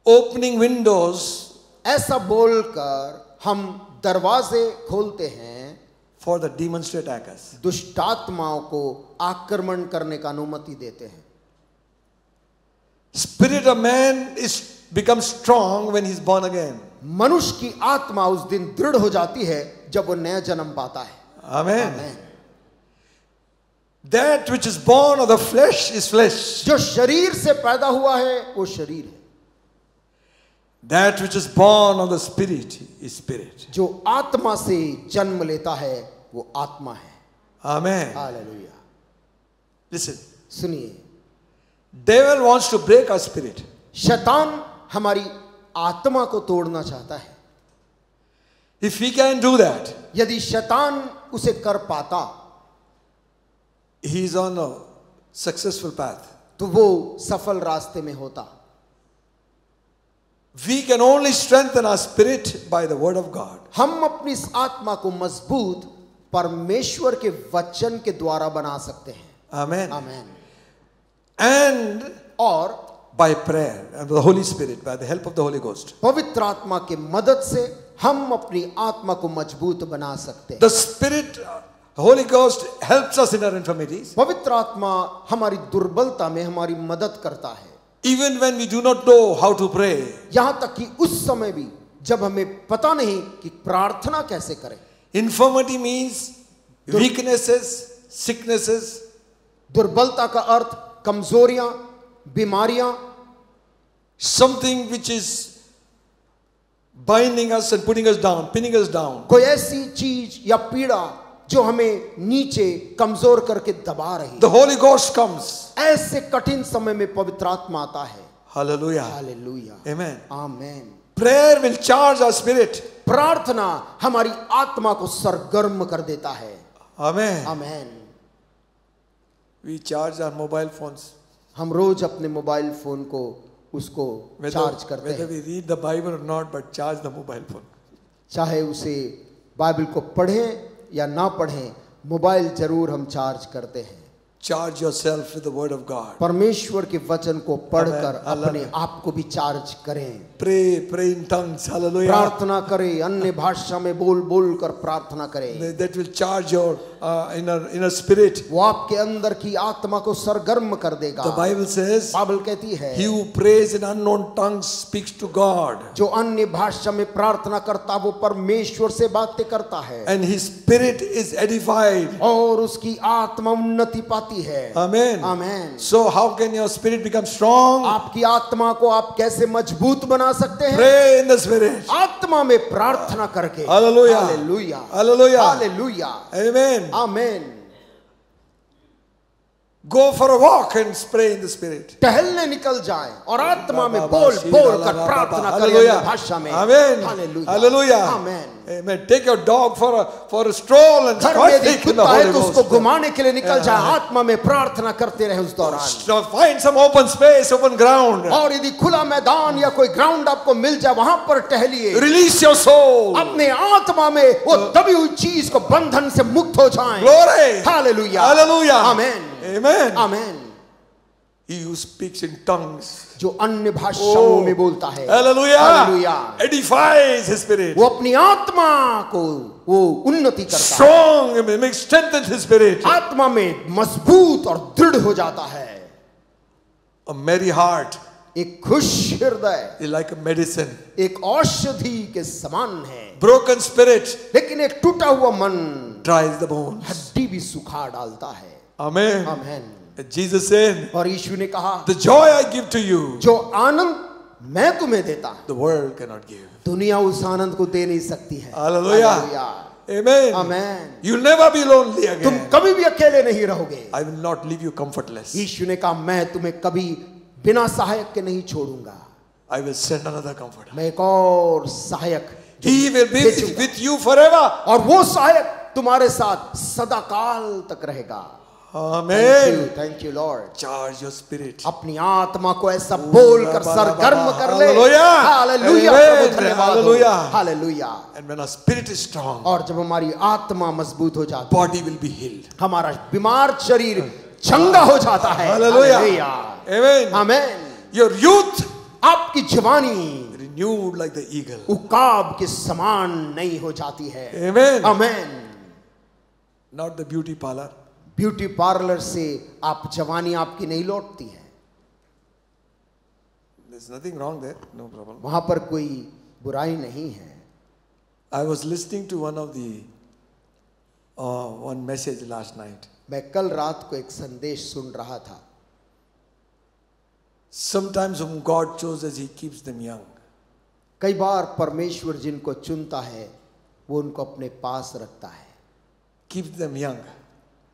opening windows ऐसा बोलकर हम दरवाजे खोलते हैं for the demons to attack us. दुष्टात्माओं को आक्रमण करने का अनुमति देते हैं। Spirit of man is becomes strong when he's born again. मनुष्य की आत्मा उस दिन दृढ़ हो जाती है जब वो नया जन्म पाता है। Amen. Amen. That which is born of the flesh is flesh. जो शरीर से पैदा हुआ है वो शरीर है, That which is born of the spirit is spirit. जो आत्मा से जन्म लेता है वो आत्मा है। Amen. हालेलुया। Listen. सुनिए, Devil wants to break our spirit. शैतान हमारी आत्मा को तोड़ना चाहता है। If he can do that, यदि शैतान उसे कर पाता he is on a successful path. तो वो सफल रास्ते में होता। We can only strengthen our spirit by the word of God. हम अपनी इस आत्मा को मजबूत परमेश्वर के वचन के द्वारा बना सकते हैं। Amen. आमेन। And और by prayer and the Holy Spirit, by the help of the Holy Ghost. पवित्र आत्मा के मदद से हम अपनी आत्मा को मजबूत बना सकते हैं। The Spirit, Holy Ghost helps us in our infirmities. पवित्र आत्मा हमारी दुर्बलता में हमारी मदद करता है, Even when we do not know how to pray. यहां तक कि उस समय भी जब हमें पता नहीं कि प्रार्थना कैसे करें। Infirmity means weaknesses, sicknesses. दुर्बलता का अर्थ कमजोरियां, बीमारियां, Something which is binding us and putting us down, pinning us down. कोई ऐसी चीज या पीड़ा जो हमें नीचे कमजोर करके दबा रही the Holy Ghost comes. ऐसे कठिन समय में पवित्र आत्मा आता है. Hallelujah. Hallelujah. Amen. Amen. Prayer will charge our spirit. प्रार्थना हमारी आत्मा को सरगर्म कर देता है. Amen. Amen. We charge our mobile phones. हम रोज अपने मोबाइल फोन को उसको चार्ज करते Whether हैं. we read the Bible or not, but charge the mobile phone. चाहे उसे बाइबल को पढ़ें या ना पढ़ें, मोबाइल जरूर हम चार्ज करते हैं. Charge yourself with the word of God. परमेश्वर के वचन को पढ़कर Amen. अपने आप को भी चार्ज करें. Pray in tongues. Hallelujah. प्रार्थना करें, अन्य भाषा में बोल बोल कर प्रार्थना करें. That will charge your inner spirit. वो आपके अंदर की आत्मा को सरगर्म कर देगा. The Bible says, बाइबल कहती है, he who prays in unknown tongues speaks to God. जो अन्य भाषा में प्रार्थना करता वो परमेश्वर से बातें करता है. And his spirit is edified. और उसकी आत्मा उन्नति पाती है. Amen. Amen. So how can your spirit become strong? आपकी आत्मा को आप कैसे मजबूत बना सकते हैं? Pray in the spirit. आत्मा में प्रार्थना करके. Hallelujah. Hallelujah. Hallelujah. Hallelujah. Amen. Amen. Go for a walk and pray in the spirit. टहलने निकल जाएं और आत्मा में बोल बोल कर प्रार्थना करें अन्य भाषा में. Amen. Hallelujah. Hallelujah. Amen. Amen. Take your dog for a stroll and घर में यदि speak in the कुत्ता है Holy तो उसको Ghost. घुमाने के लिए निकल जाए. आत्मा में प्रार्थना करते रहे उस दौरान. So find some open space, open ground. और यदि खुला मैदान या कोई ग्राउंड आपको मिल जाए वहां पर टहलिए. Release your soul. अपने आत्मा में वो दबी हुई चीज को बंधन से मुक्त हो जाएं. Glory. Hallelujah. Hallelujah. Amen. Amen. Amen. He who speaks in tongues. जो अन्य भाषाओं में बोलता है. Hallelujah. Hallelujah. Edifies his spirit. वो अपनी आत्मा को वो उन्नति करता है. Strong, makes strengthen his spirit. आत्मा में मजबूत और दृढ़ हो जाता है. A merry heart एक खुश हृदय is like a medicine. एक औषधि के समान है. Broken spirit लेकिन एक टूटा हुआ मन dries the bones. हड्डी भी सुखा डालता है. Amen. आमेन. Jesus said, और यीशु ने कहा, the joy I give to you, जो आनंद मैं तुम्हें देता हूं the world cannot give. दुनिया उस आनंद को दे नहीं सकती है. Hallelujah. Hallelujah. Amen. Amen. You'll never be lonely तुम again. कभी भी अकेले नहीं रहोगे. I will not leave you comfortless. यीशु ने कहा, मैं तुम्हें कभी बिना सहायक के नहीं छोड़ूंगा. I will send another comforter. मैं एक और सहायक He will be भेजूंगा. with you forever. और वो सहायक तुम्हारे साथ सदा काल तक रहेगा. Amen. Thank you Lord. Charge your spirit. अपनी आत्मा को ऐसा बोल कर सरगर्म कर ले. Hallelujah. हालेलुया. Amen. प्रभु धन्यवाद हो. Hallelujah. Hallelujah. And when our spirit is strong, और जब हमारी आत्मा मजबूत हो जाती है, body will be healed. हमारा बीमार शरीर चंगा हो जाता है. Hallelujah. Hallelujah. Amen. Amen. Your youth आपकी जवानी renewed like the eagle. उकाब के समान नई हो जाती है. Amen. Amen. Not the beauty parlor. Beauty parlour से आप जवानी आपकी नहीं लौटती है. There's nothing wrong there. No problem. वहां पर कोई बुराई नहीं है. I was listening to one message last night. मैं कल रात को एक संदेश सुन रहा था. Sometimes whom God chooses, He keeps them young. कई बार परमेश्वर जिनको चुनता है वो उनको अपने पास रखता है. Keeps them young.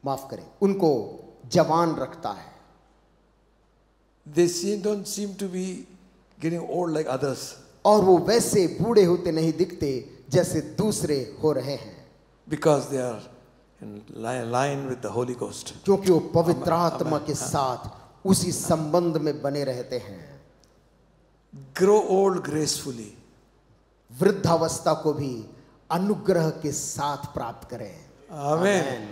माफ करें, उनको जवान रखता है. They don't seem to be getting old like others. और वो वैसे बूढ़े होते नहीं दिखते जैसे दूसरे हो रहे हैं. Because they are in line with the Holy Ghost. क्योंकि वो पवित्र आत्मा के साथ उसी संबंध में बने रहते हैं. Grow old gracefully. वृद्धावस्था को भी अनुग्रह के साथ प्राप्त करें. Amen.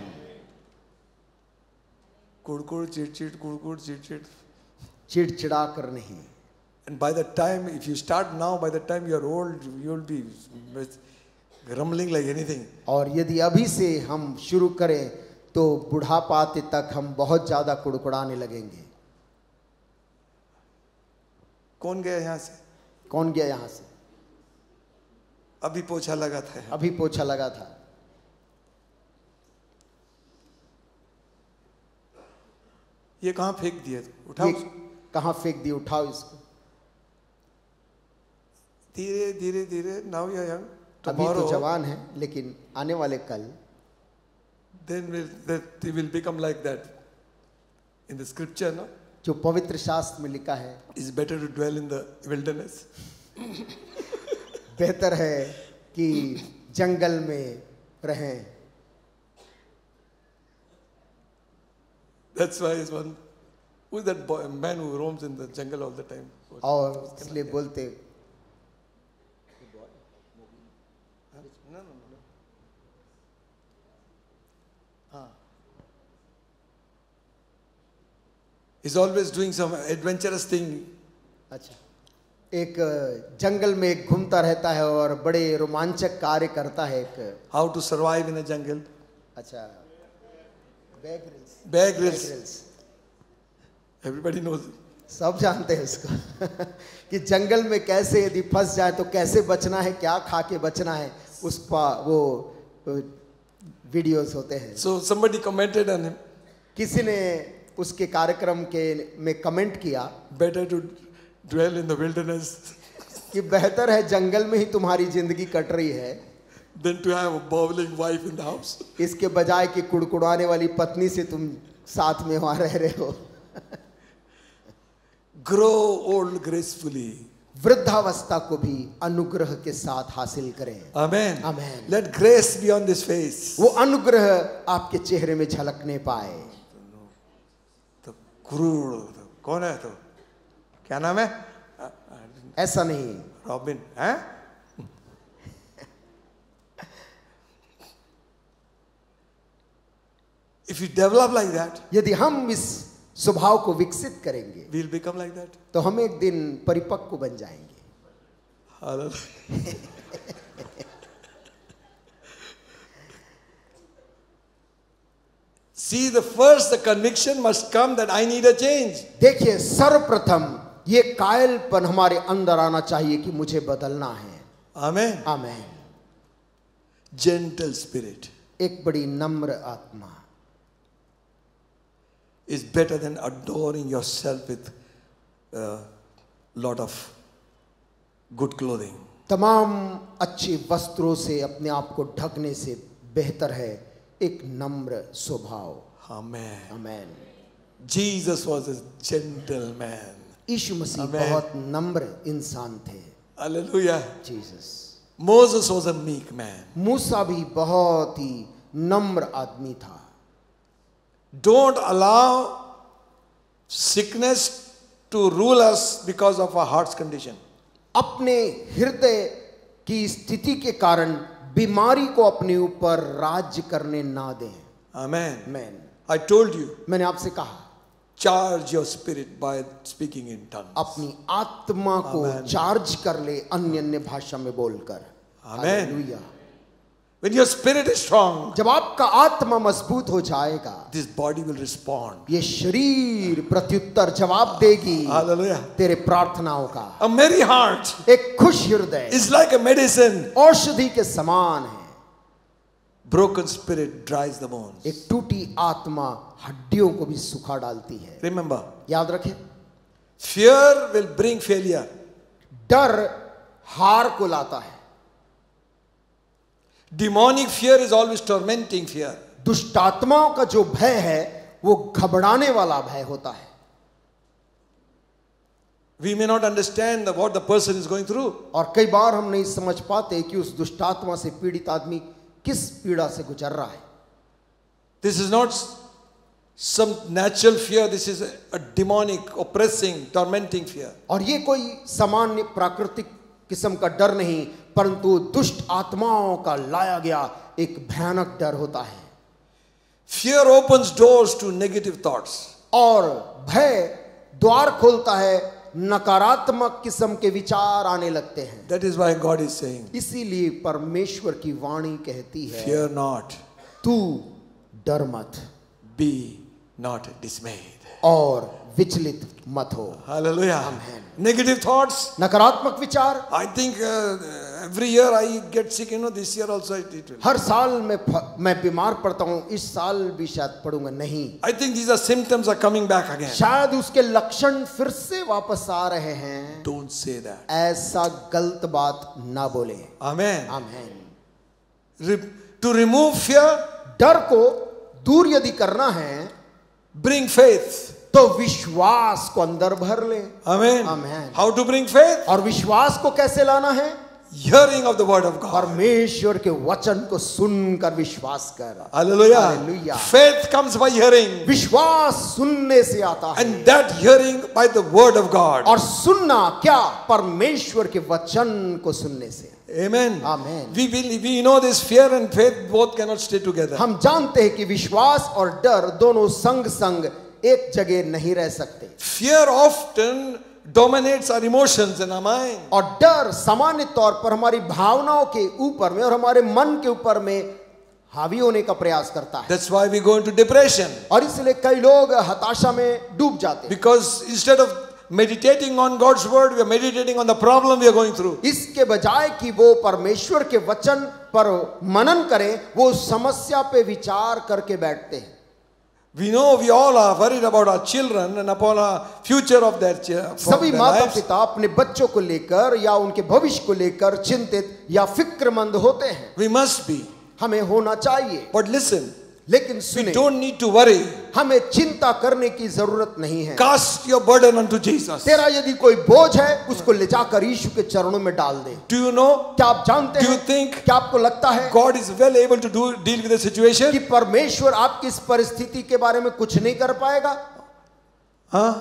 कुड़कुड़ चिड़चिड़ कुड़कुड़ चिड़चिड़. चिड़चिड़ा कर नहीं. And by the time, if you start now, by the time you are old, you will be grumbling like anything. और यदि अभी से हम शुरू करें तो बुढ़ापा आते तक हम बहुत ज्यादा कुड़कुड़ाने लगेंगे. कौन गया यहाँ से? कौन गया यहाँ से? अभी पोछा लगा था. अभी पोछा लगा था. ये कहाँ फेंक दिया? उठाओ. ये कहाँ फेंक दिया? उठाओ इसको. धीरे धीरे धीरे. Now you are young. अभी तो जवान है लेकिन आने वाले कल then they will become like that. In the scripture, no? जो पवित्र शास्त्र में लिखा है, It's better to dwell in the wilderness. बेहतर है कि जंगल में रहें. That's why is one. Who is that boy, a man who roams in the jungle all the time? और इसलिए बोलते, He's always doing some adventurous thing. अच्छा, एक जंगल में एक घूमता रहता है और बड़े रोमांचक कार्य करता है. एक How to survive in a jungle? अच्छा, Bear Grylls. Everybody knows it. सब जानते हैं उसको कि जंगल में कैसे यदि फंस जाए तो कैसे बचना है, क्या खा के बचना है, उसका वो वीडियोस होते हैं. So somebody commented on him. किसी ने उसके कार्यक्रम के में कमेंट किया Better to dwell in the wilderness कि बेहतर है जंगल में ही तुम्हारी जिंदगी कट रही है than to have a bawling wife in the house. इसके बजाय कि कुड़कुड़ाने वाली पत्नी से तुम साथ में वहां रह रहे हो. Grow old gracefully. वृद्धावस्था को भी अनुग्रह के साथ हासिल करें. Amen. Amen. Let grace be on this face. वो अनुग्रह आपके चेहरे में झलकने पाए. तो क्रूर कौन है? तो क्या नाम है? ऐसा नहीं, रॉबिन हैं? If you develop like that, यदि हम इस स्वभाव को विकसित करेंगे we'll become like that. तो हम एक दिन परिपक्व बन जाएंगे. Hallelujah. See, the conviction must come that I need a change. देखिए, सर्वप्रथम ये कायलपन हमारे अंदर आना चाहिए कि मुझे बदलना है. Amen. आमेन. Gentle spirit एक बड़ी नम्र आत्मा is better than adoring yourself with a lot of good clothing. तमाम अच्छे वस्त्रों से अपने आप को ढकने से बेहतर है एक नम्र स्वभाव. Amen. Amen. Jesus was a gentleman. Yeshu Masih Amen. बहुत नम्र इंसान थे. Hallelujah. Jesus. Moses was a meek man. मूसा भी बहुत ही नम्र आदमी था. Don't allow sickness to rule us because of our heart's condition. अपने हृदय की स्थिति के कारण बीमारी को अपने ऊपर राज्य करने ना दें. Amen. Amen. I told you, मैंने आपसे कहा, charge your spirit by speaking in tongues. अपनी आत्मा को Amen. चार्ज कर ले अन्य भाषा में बोलकर. Amen. Hallelujah. When your spirit is strong, जब आपका आत्मा मजबूत हो जाएगा, this body will respond. ये शरीर प्रत्युत्तर जवाब देगी Hallelujah. तेरे प्रार्थनाओं का. A merry heart एक खुश हृदय is like a medicine. औषधि के समान है. Broken spirit dries the bones. एक टूटी आत्मा हड्डियों को भी सुखा डालती है. Remember, याद रखें, fear will bring failure. डर हार को लाता है. Demonic fear is always tormenting fear. दुष्ट आत्माओं का जो भय है वो घबराने वाला भय होता है. We may not understand what the person is going through. और कई बार हम नहीं समझ पाते कि उस दुष्ट आत्मा से पीड़ित आदमी किस पीड़ा से गुजर रहा है. This is not some natural fear. This is a demonic, oppressing, tormenting fear. और ये कोई सामान्य प्राकृतिक किस्म का डर नहीं, परंतु दुष्ट आत्माओं का लाया गया एक भयानक डर होता है. Fear opens doors to negative thoughts. और भय द्वार खोलता है, नकारात्मक किस्म के विचार आने लगते हैं. That is why God is saying, इसीलिए परमेश्वर की वाणी कहती है, fear not, तू डर मत, be not dismayed. और विचलित मत हो. Hallelujah. Amen. Negative thoughts. नकारात्मक विचार. I think every year I get sick. This year also it will. हर साल मैं बीमार पड़ता हूँ, इस साल भी शायद पड़ूंगा नहीं. I think these are symptoms are coming back again. शायद उसके लक्षण फिर से वापस आ रहे हैं. Don't say that. ऐसा गलत बात ना बोले. Amen. आमीन. To remove fear, डर को दूर यदि करना है bring faith. तो विश्वास को अंदर भर ले। Amen. Amen. How to bring faith? और विश्वास को कैसे लाना है? Hearing of the word of God. परमेश्वर के वचन को सुनकर विश्वास कर। Hallelujah. Hallelujah. Faith comes by hearing. विश्वास सुनने से आता है। And that hearing by the word of God. और सुनना क्या? परमेश्वर के वचन को सुनने से। Amen. Amen. We know this, fear and faith both cannot stay together. हम जानते हैं कि विश्वास और डर दोनों संग संग एक जगह नहीं रह सकते। Fear often dominates our emotions and our mind. और डर सामान्य तौर पर हमारी भावनाओं के ऊपर में और हमारे मन के ऊपर में हावी होने का प्रयास करता है। That's why we go into depression. और इसलिए कई लोग हताशा में डूब जाते हैं। Because instead of meditating on God's word, we are meditating on the problem we are going through. इसके बजाय कि वो परमेश्वर के वचन पर मनन करें, वो समस्या पे विचार करके बैठते हैं। We know we all are worried about our children and upon our future of their सभी माता पिता अपने बच्चों को लेकर या उनके भविष्य को लेकर चिंतित या फिक्रमंद होते हैं। We must be. हमें होना चाहिए। But listen, लेकिन we सुने, don't need to worry. हमें चिंता करने की जरूरत नहीं है। Cast your burden unto Jesus. तेरा यदि कोई बोझ है, उसको ले जाकर यीशु के चरणों में डाल दे। Do you know? क्या आप जानते Do you हैं? think क्या आपको लगता है God is well able to deal with the situation? कि परमेश्वर आपकी इस परिस्थिति के बारे में कुछ नहीं कर पाएगा? Huh?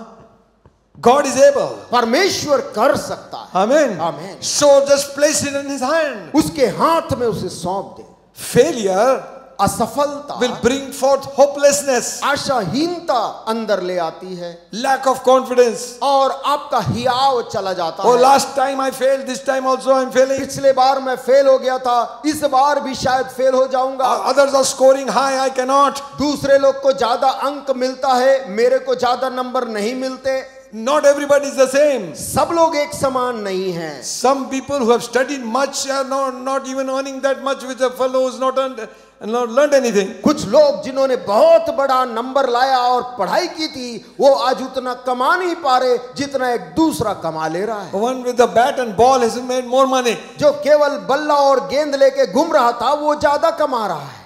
God is able. परमेश्वर कर सकता है। Amen. Amen. So just place it in his hand. उसके हाथ में उसे सौंप दे। Failure असफलता will bring forth hopelessness, आशाहीनता अंदर ले आती है lack of confidence. और आपका हियाव चला जाता Oh, है। last time I failed, this time also I'm failing. पिछले बार मैं फेल हो गया था, इस बार भी शायद फेल हो जाऊंगा। Others are scoring high, I cannot. दूसरे लोग को ज्यादा अंक मिलता है, मेरे को ज्यादा नंबर नहीं मिलते। Not everybody is the same. सब लोग एक समान नहीं हैं। Some people who have studied much are not even earning that much, with a fellow who's not learned anything. कुछ लोग जिन्होंने बहुत बड़ा नंबर लाया और पढ़ाई की थी, वो आज उतना कमा नहीं पा रहे जितना एक दूसरा कमा ले रहा है। One with the bat and ball has made more money. जो केवल बल्ला और गेंद लेके घूम रहा था, वो ज्यादा कमा रहा है।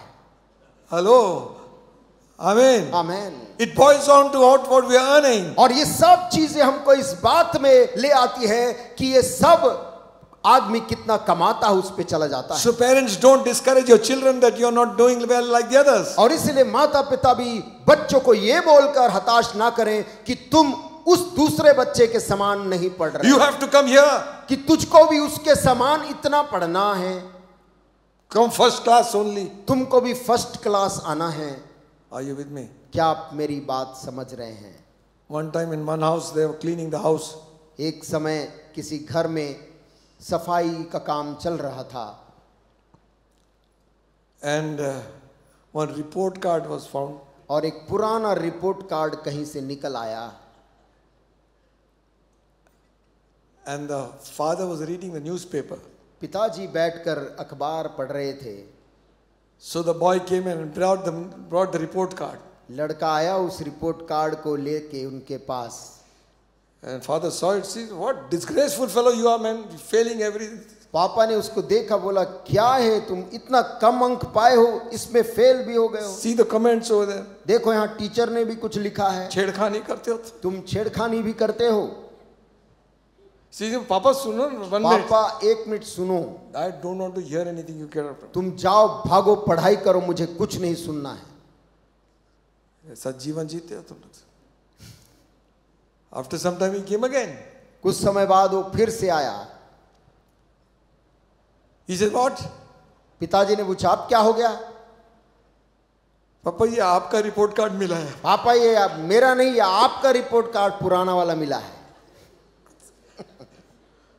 Hello. Amen. आमीन। It boils down to what we are earning. और ये सब चीजें हमको इस बात में ले आती है कि ये सब आदमी कितना कमाता है उस पे चला जाता है। So parents, don't discourage your children that you are not doing well like the others. और इसलिए माता पिता भी बच्चों को ये बोलकर हताश ना करें कि तुम उस दूसरे बच्चे के समान नहीं पढ़ रहे। You have to come here. कि तुझको भी उसके समान इतना पढ़ना है। Come first class only. तुमको भी फर्स्ट क्लास आना है। Are you with me? क्या आप मेरी बात समझ रहे हैं? One time in one house they were cleaning the house. एक समय किसी घर में सफाई का काम चल रहा था And one report card was found. और एक पुराना रिपोर्ट कार्ड कहीं से निकल आया। And the father was reading the newspaper. पिताजी बैठकर अखबार पढ़ रहे थे। So the boy came and brought the report card. लड़का आया उस रिपोर्ट कार्ड को लेके उनके पास। And father saw it. See what disgraceful fellow you are, man, failing everything. पापा ने उसको देखा, बोला क्या है तुम इतना कम अंक पाए हो, इसमें फेल भी हो गए हो। See the comments over there. देखो यहाँ टीचर ने भी कुछ लिखा है, छेड़खानी करते हो तुम छेड़खानी भी करते हो। See, पापा सुनो, 1 minute. पापा एक मिनट सुनो, I don't want to hear anything you care about. तुम जाओ भागो पढ़ाई करो, मुझे कुछ नहीं सुनना है। ऐसा जीवन जीते हो तुम लोग। After some time he came again. कुछ समय बाद वो फिर से आया। He said, what? पिताजी ने पूछा अब क्या हो गया? पापा ये आपका रिपोर्ट कार्ड मिला है। पापा ये मेरा नहीं, ये आपका रिपोर्ट कार्ड पुराना वाला मिला है।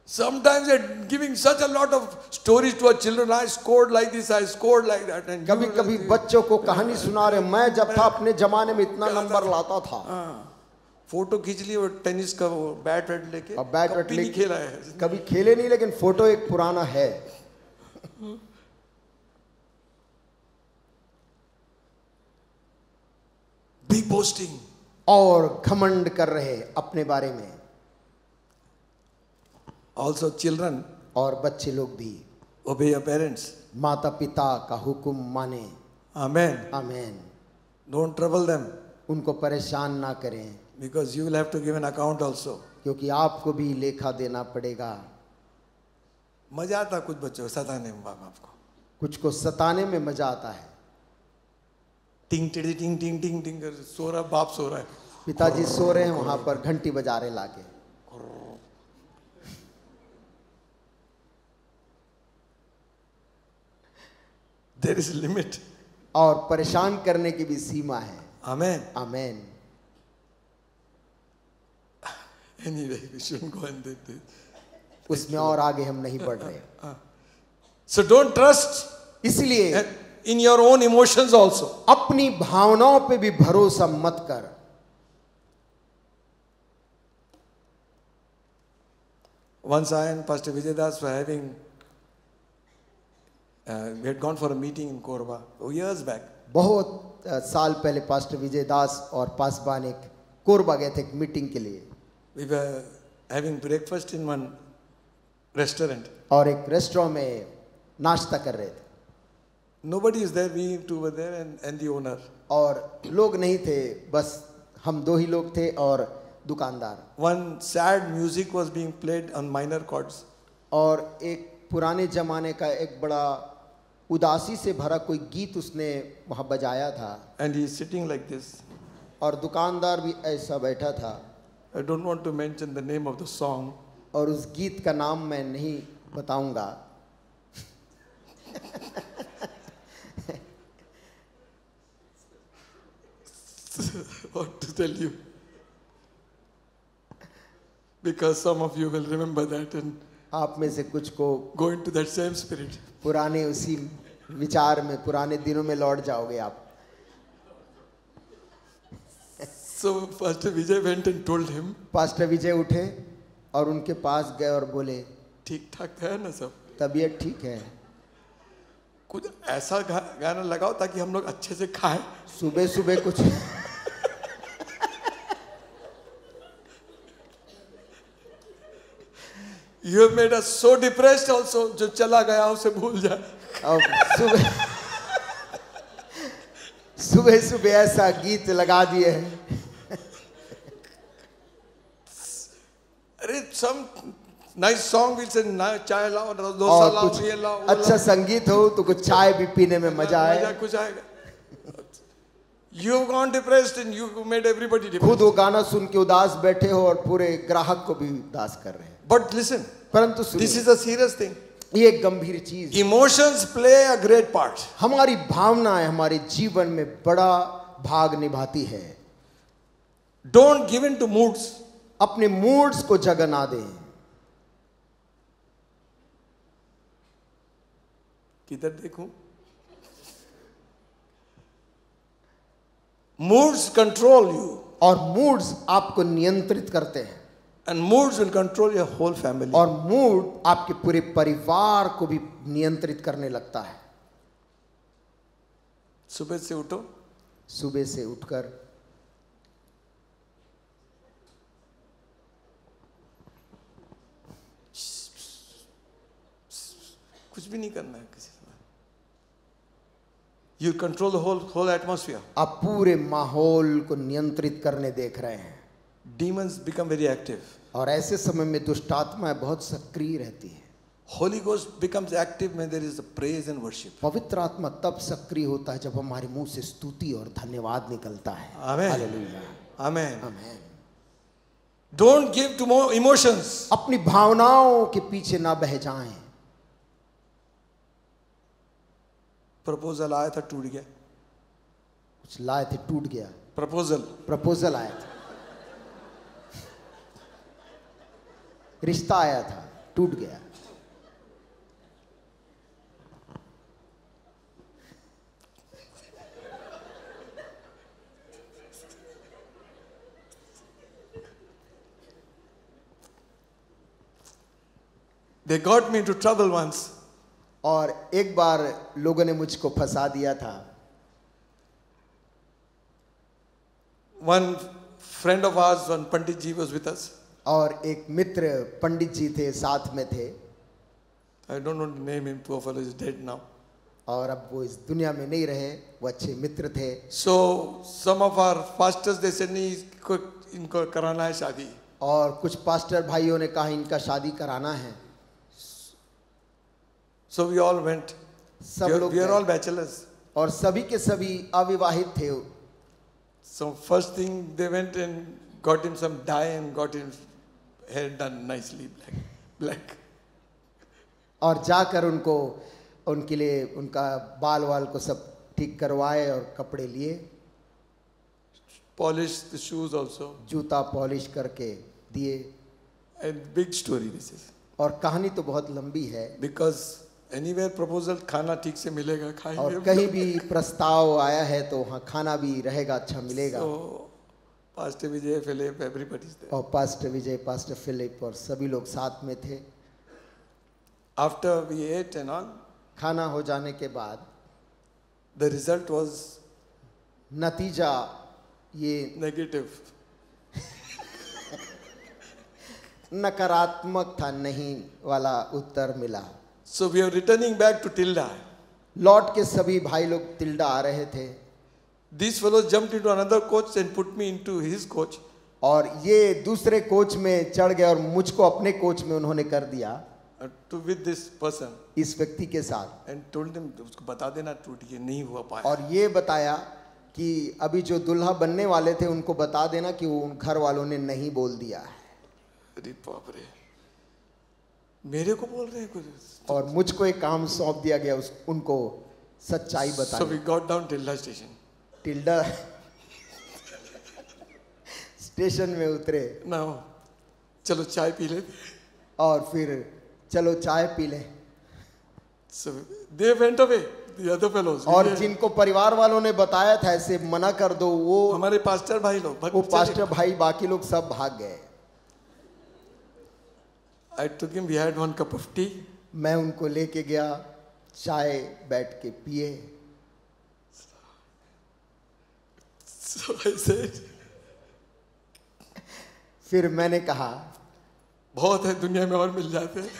Sometimes they're giving such a lot of stories to our children. I scored like this, I scored like that. And कभी कभी बच्चों को कहानी सुना रहे, मैं जब था अपने जमाने में इतना नंबर लाता था। फोटो खींच ली और टेनिस का वो बैट वैट लेके, और बैट वैट कभी नहीं खेला है, कभी खेले नहीं, लेकिन फोटो एक पुराना है। बिग बोस्टिंग, और घमंड कर रहे अपने बारे में। ऑल्सो चिल्ड्रन, और बच्चे लोग भी ओबे योर पेरेंट्स, माता पिता का हुक्म माने। आमेन। आमेन। Don't trouble them, उनको परेशान ना करें, because you will have to give an account also. क्योंकि आपको भी लेखा देना पड़ेगा। मजा आता कुछ बच्चों को सताने में बाप आपको, कुछ को सताने में मजा आता है। टिंग टिंग टिंग टिंग टिंग टिंग कर सो रहा, बाप सो रहा है, पिताजी सो रहे हैं, वहां पर घंटी बजा रहे लाके। There is a limit. और परेशान करने की भी सीमा है। Amen. Amen. Anyway, we shouldn't go in this. उसमें और आगे हम नहीं बढ़ रहे। So don't trust इसलिए in your own emotions also. अपनी भावनाओं पे भी भरोसा मत कर। Once I and Pastor Vijay Das were having, we had gone for a meeting in Korba years back. बहुत साल पहले पास्टर विजय दास और पासवान एक कोरबा गए थे एक मीटिंग के लिए। We were having breakfast in one restaurant. और एक रेस्टोरेंट में नाश्ता कर रहे थे। Nobody is there. We two were there and the owner. और लोग नहीं थे, बस हम दो ही लोग थे और दुकानदार। One sad music was being played on minor chords. और एक पुराने जमाने का एक बड़ा उदासी से भरा कोई गीत उसने वहाँ बजाया था। And he is sitting like this. और दुकानदार भी ऐसा बैठा था। I don't want to mention the name of the song. और उस गीत का नाम मैं नहीं बताऊंगा। What to tell you? Because some of you will remember that and आप में से कुछ को go into that same spirit. पुराने उसी विचार में, पुराने दिनों में लौट जाओगे आप। So Pastor Vijay went and told him, pastor Vijay उठे और उनके पास गए और बोले, ठीक ठाक है ना सब, तबीयत ठीक है? कुछ ऐसा गाना लगाओ ताकि हम लोग अच्छे से खाएं। सुबह सुबह कुछ You have made us so depressed also. जो चला गया उसे भूल जाए। और सुबह सुबह ऐसा गीत लगा दिए हैं। अरे some nice song will say चाय लाओ, डोसा और लाओ, कुछ ये लाओ, अच्छा संगीत हो तो कुछ चाय भी पीने में मजा आए। कुछ आएगा। You have gone depressed and you made everybody depressed. खुद वो गाना सुन के उदास बैठे हो और पूरे ग्राहक को भी उदास कर रहे हैं। But listen, परंतु this सुनिए, is a serious thing. ये एक गंभीर चीज है। Emotions play a great part. हमारी भावनाएं हमारे जीवन में बड़ा भाग निभाती है। Don't give in to moods. अपने मूड्स को जगह ना दें। किधर देखूं? Moods control you. और मूड्स आपको नियंत्रित करते हैं। And moods will control your whole family. और मूड आपके पूरे परिवार को भी नियंत्रित करने लगता है। सुबह से उठो, सुबह से उठकर कुछ भी नहीं करना है किसी से। You control the whole atmosphere. आप पूरे माहौल को नियंत्रित करने देख रहे हैं। Demons become very active. और ऐसे समय में दुष्ट आत्माएं बहुत सक्रिय रहती है। Holy Ghost becomes active when there is a praise and worship. पवित्र आत्मा तब सक्रिय होता है जब हमारे मुंह से स्तुति और धन्यवाद निकलता है। Amen. Hallelujah. Amen. Amen. Don't give to more emotions. अपनी भावनाओं के पीछे ना बह जाएं। प्रपोजल आया था, टूट गया। कुछ लाए थे, टूट गया। प्रपोजल आया था, रिश्ता आया था, टूट गया। They got me into trouble once. और एक बार लोगों ने मुझको फंसा दिया था। One friend of ours, one Pandit ji was with us. और एक मित्र पंडित जी थे, साथ में थे। I don't want to name him, poor fellow is dead now. और अब वो इस दुनिया में नहीं रहे, वो अच्छे मित्र थे। So some of our pastors they said नहीं इनको कराना है शादी. और कुछ पास्टर भाइयों ने कहा इनका शादी कराना है। So we all went. सब लोग We are गए। all bachelors. और सभी के सभी अविवाहित थे। So first thing they went and got him some dye and got him hair done nicely black. और जाकर उनको उनके लिए उनका बाल वाल को सब ठीक करवाए और कपड़े लिए। Polish the shoes also. जूता पॉलिश करके दिए। And big story this is. और कहानी तो बहुत लंबी है। Because anywhere proposal खाना ठीक से मिलेगा खाएंगे. और कहीं भी प्रस्ताव आया है तो वहाँ खाना भी रहेगा, अच्छा मिलेगा। So Pastor Vijay, Philip, everybody is there. और पास्टर विजय, पास्टर फिलिप और सभी लोग साथ में थे। After we ate and all, खाना हो जाने के बाद the result was नतीजा ये negative. नकारात्मक था, नहीं वाला उत्तर मिला। So we are returning back to Tilda. लौट के सभी भाई लोग तिल्डा आ रहे थे। These fellows jumped into another coach and put me into his coach. और ये दूसरे कोच में चढ़ गए और मुझको अपने कोच में उन्होंने कर दिया। To with this person इस व्यक्ति के साथ। and told them उसको बता देना टूट ये नहीं हुआ पाया. और ये बताया कि अभी जो दुल्हा बनने वाले थे उनको बता देना कि वो उन घर वालों ने नहीं बोल दिया है। अरे बाप रे, मेरे को बोल रहे हैं कुछ. और मुझको एक काम सौंप दिया गया उनको सच्चाई So बतानी। we got down Tilda station. Tilde station में उतरे। Now चलो चाय पी ले. और फिर चलो चाय पी ले। So they went away. The other fellows. और जिनको परिवार वालों ने बताया था ऐसे मना कर दो, वो हमारे पास्टर भाई लोग वो पास्टर भाई बाकी लोग सब भाग गए। I took him. We had one cup of tea. मैं उनको लेके गया, चाय बैठ के पिए। So I said, फिर मैंने कहा बहुत है दुनिया में और मिल जाते हैं.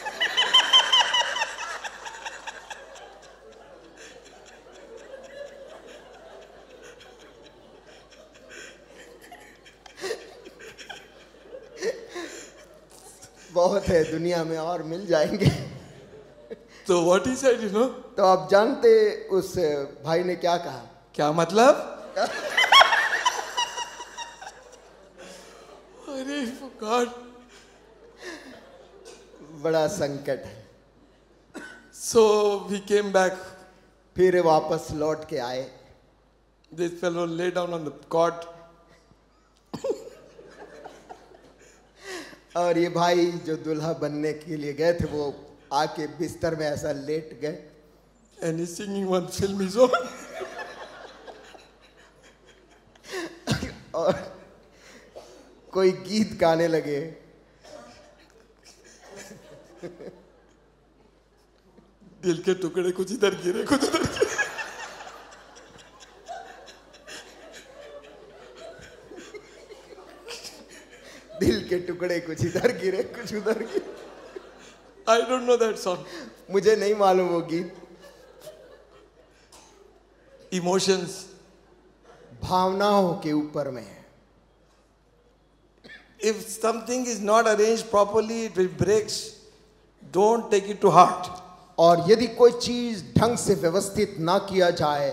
बहुत है दुनिया में और मिल जाएंगे। So what he said, you know? तो आप जानते उस भाई ने क्या कहा? क्या मतलब? अरे God. बड़ा संकट है। So we came back. फिर वापस लौट के आए। This fellow lay down on the cot. और ये भाई जो दुल्हा बनने के लिए गए थे वो आके बिस्तर में ऐसा लेट गए। And he's singing one filmy song. और कोई गीत गाने लगे। दिल के टुकड़े कुछ इधर गिरे कुछ उधर गिरे. दिल के टुकड़े कुछ इधर गिरे कुछ उधर गिरे। I don't know that song. मुझे नहीं मालूम वो गीत। Emotions. भावनाओं के ऊपर में है। If something is not arranged properly, it will breaks. Don't take it to heart. और यदि कोई चीज ढंग से व्यवस्थित ना किया जाए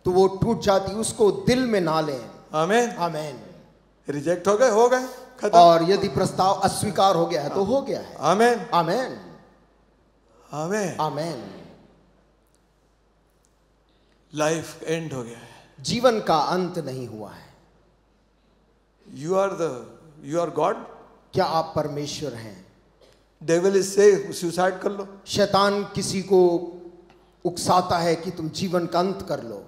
तो वो टूट जाती, उसको दिल में ना लें। Amen. आमेन। रिजेक्ट हो गए खत्म. और यदि प्रस्ताव अस्वीकार हो गया है तो हो गया है। आमेन. आमेन। आमेन. आमेन। लाइफ एंड हो गया है. जीवन का अंत नहीं हुआ है। You are God. क्या आप परमेश्वर हैं? डेविल इज से सुसाइड कर लो. शैतान किसी को उकसाता है कि तुम जीवन का अंत कर लो।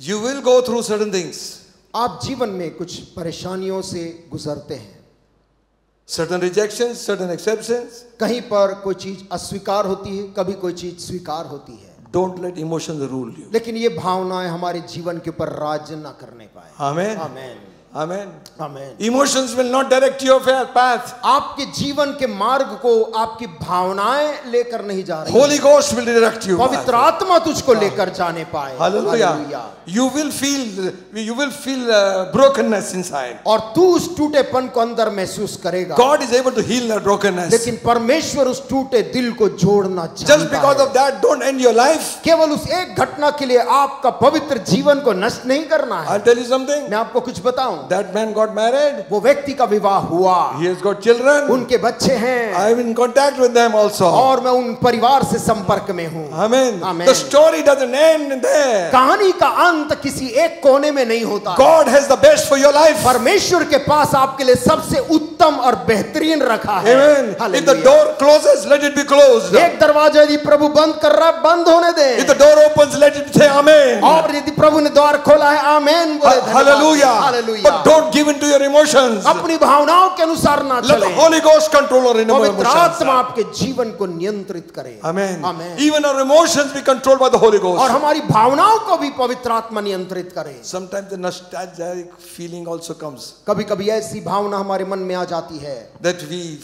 You will go through certain things. आप जीवन में कुछ परेशानियों से गुजरते हैं। Certain rejections, certain exceptions. कहीं पर कोई चीज अस्वीकार होती है, कभी कोई चीज स्वीकार होती है। Don't let emotions rule you. लेकिन ये भावनाएं हमारे जीवन के ऊपर राज ना करने पाए। आमेन. आमेन। Amen. Amen. Emotions will not direct your path. आपके जीवन के मार्ग को आपकी भावनाएं लेकर नहीं जा रही, Holy Ghost will direct you. पवित्र आत्मा तुझको लेकर जाने पाए। Hallelujah. You will feel brokenness inside. और तू उस टूटेपन को अंदर महसूस करेगा। God is able to heal that brokenness. लेकिन परमेश्वर उस टूटे दिल को जोड़ना Just चाहता because है। of that, don't end your life. केवल उस एक घटना के लिए आपका पवित्र जीवन को नष्ट नहीं करना है। I'll tell you something. मैं आपको कुछ बताऊं, That man got married. वो व्यक्ति का विवाह हुआ, He has got children. उनके बच्चे हैं, I'm in contact with them also. और मैं उन परिवार से संपर्क में हूं। Amen. Amen. The story doesn't end there. कहानी का अंत किसी एक कोने में नहीं होता। God has the best for your life. परमेश्वर के पास आपके लिए सबसे उत्तम और बेहतरीन रखा है। Amen. If the Hallelujah. door closes, let it be closed. एक दरवाजा यदि प्रभु बंद कर रहा है, बंद होने दें। If the door opens, let it say Amen. और यदि प्रभु ने द्वार खोला है, आमेन बोले। Hallelujah. Hallelujah. But don't give in to your emotions. अपनी भावनाओं के अनुसार ना Let the चलें। Holy Ghost control our पवित्र आत्मा emotions. आपके जीवन को नियंत्रित करे। Amen. Amen. Even our emotions be controlled by the Holy और Ghost. हमारी भावनाओं को भी पवित्र आत्मा नियंत्रित करे। Sometimes the nostalgic feeling also comes. कभी कभी ऐसी भावना हमारे मन में आ जाती है, That we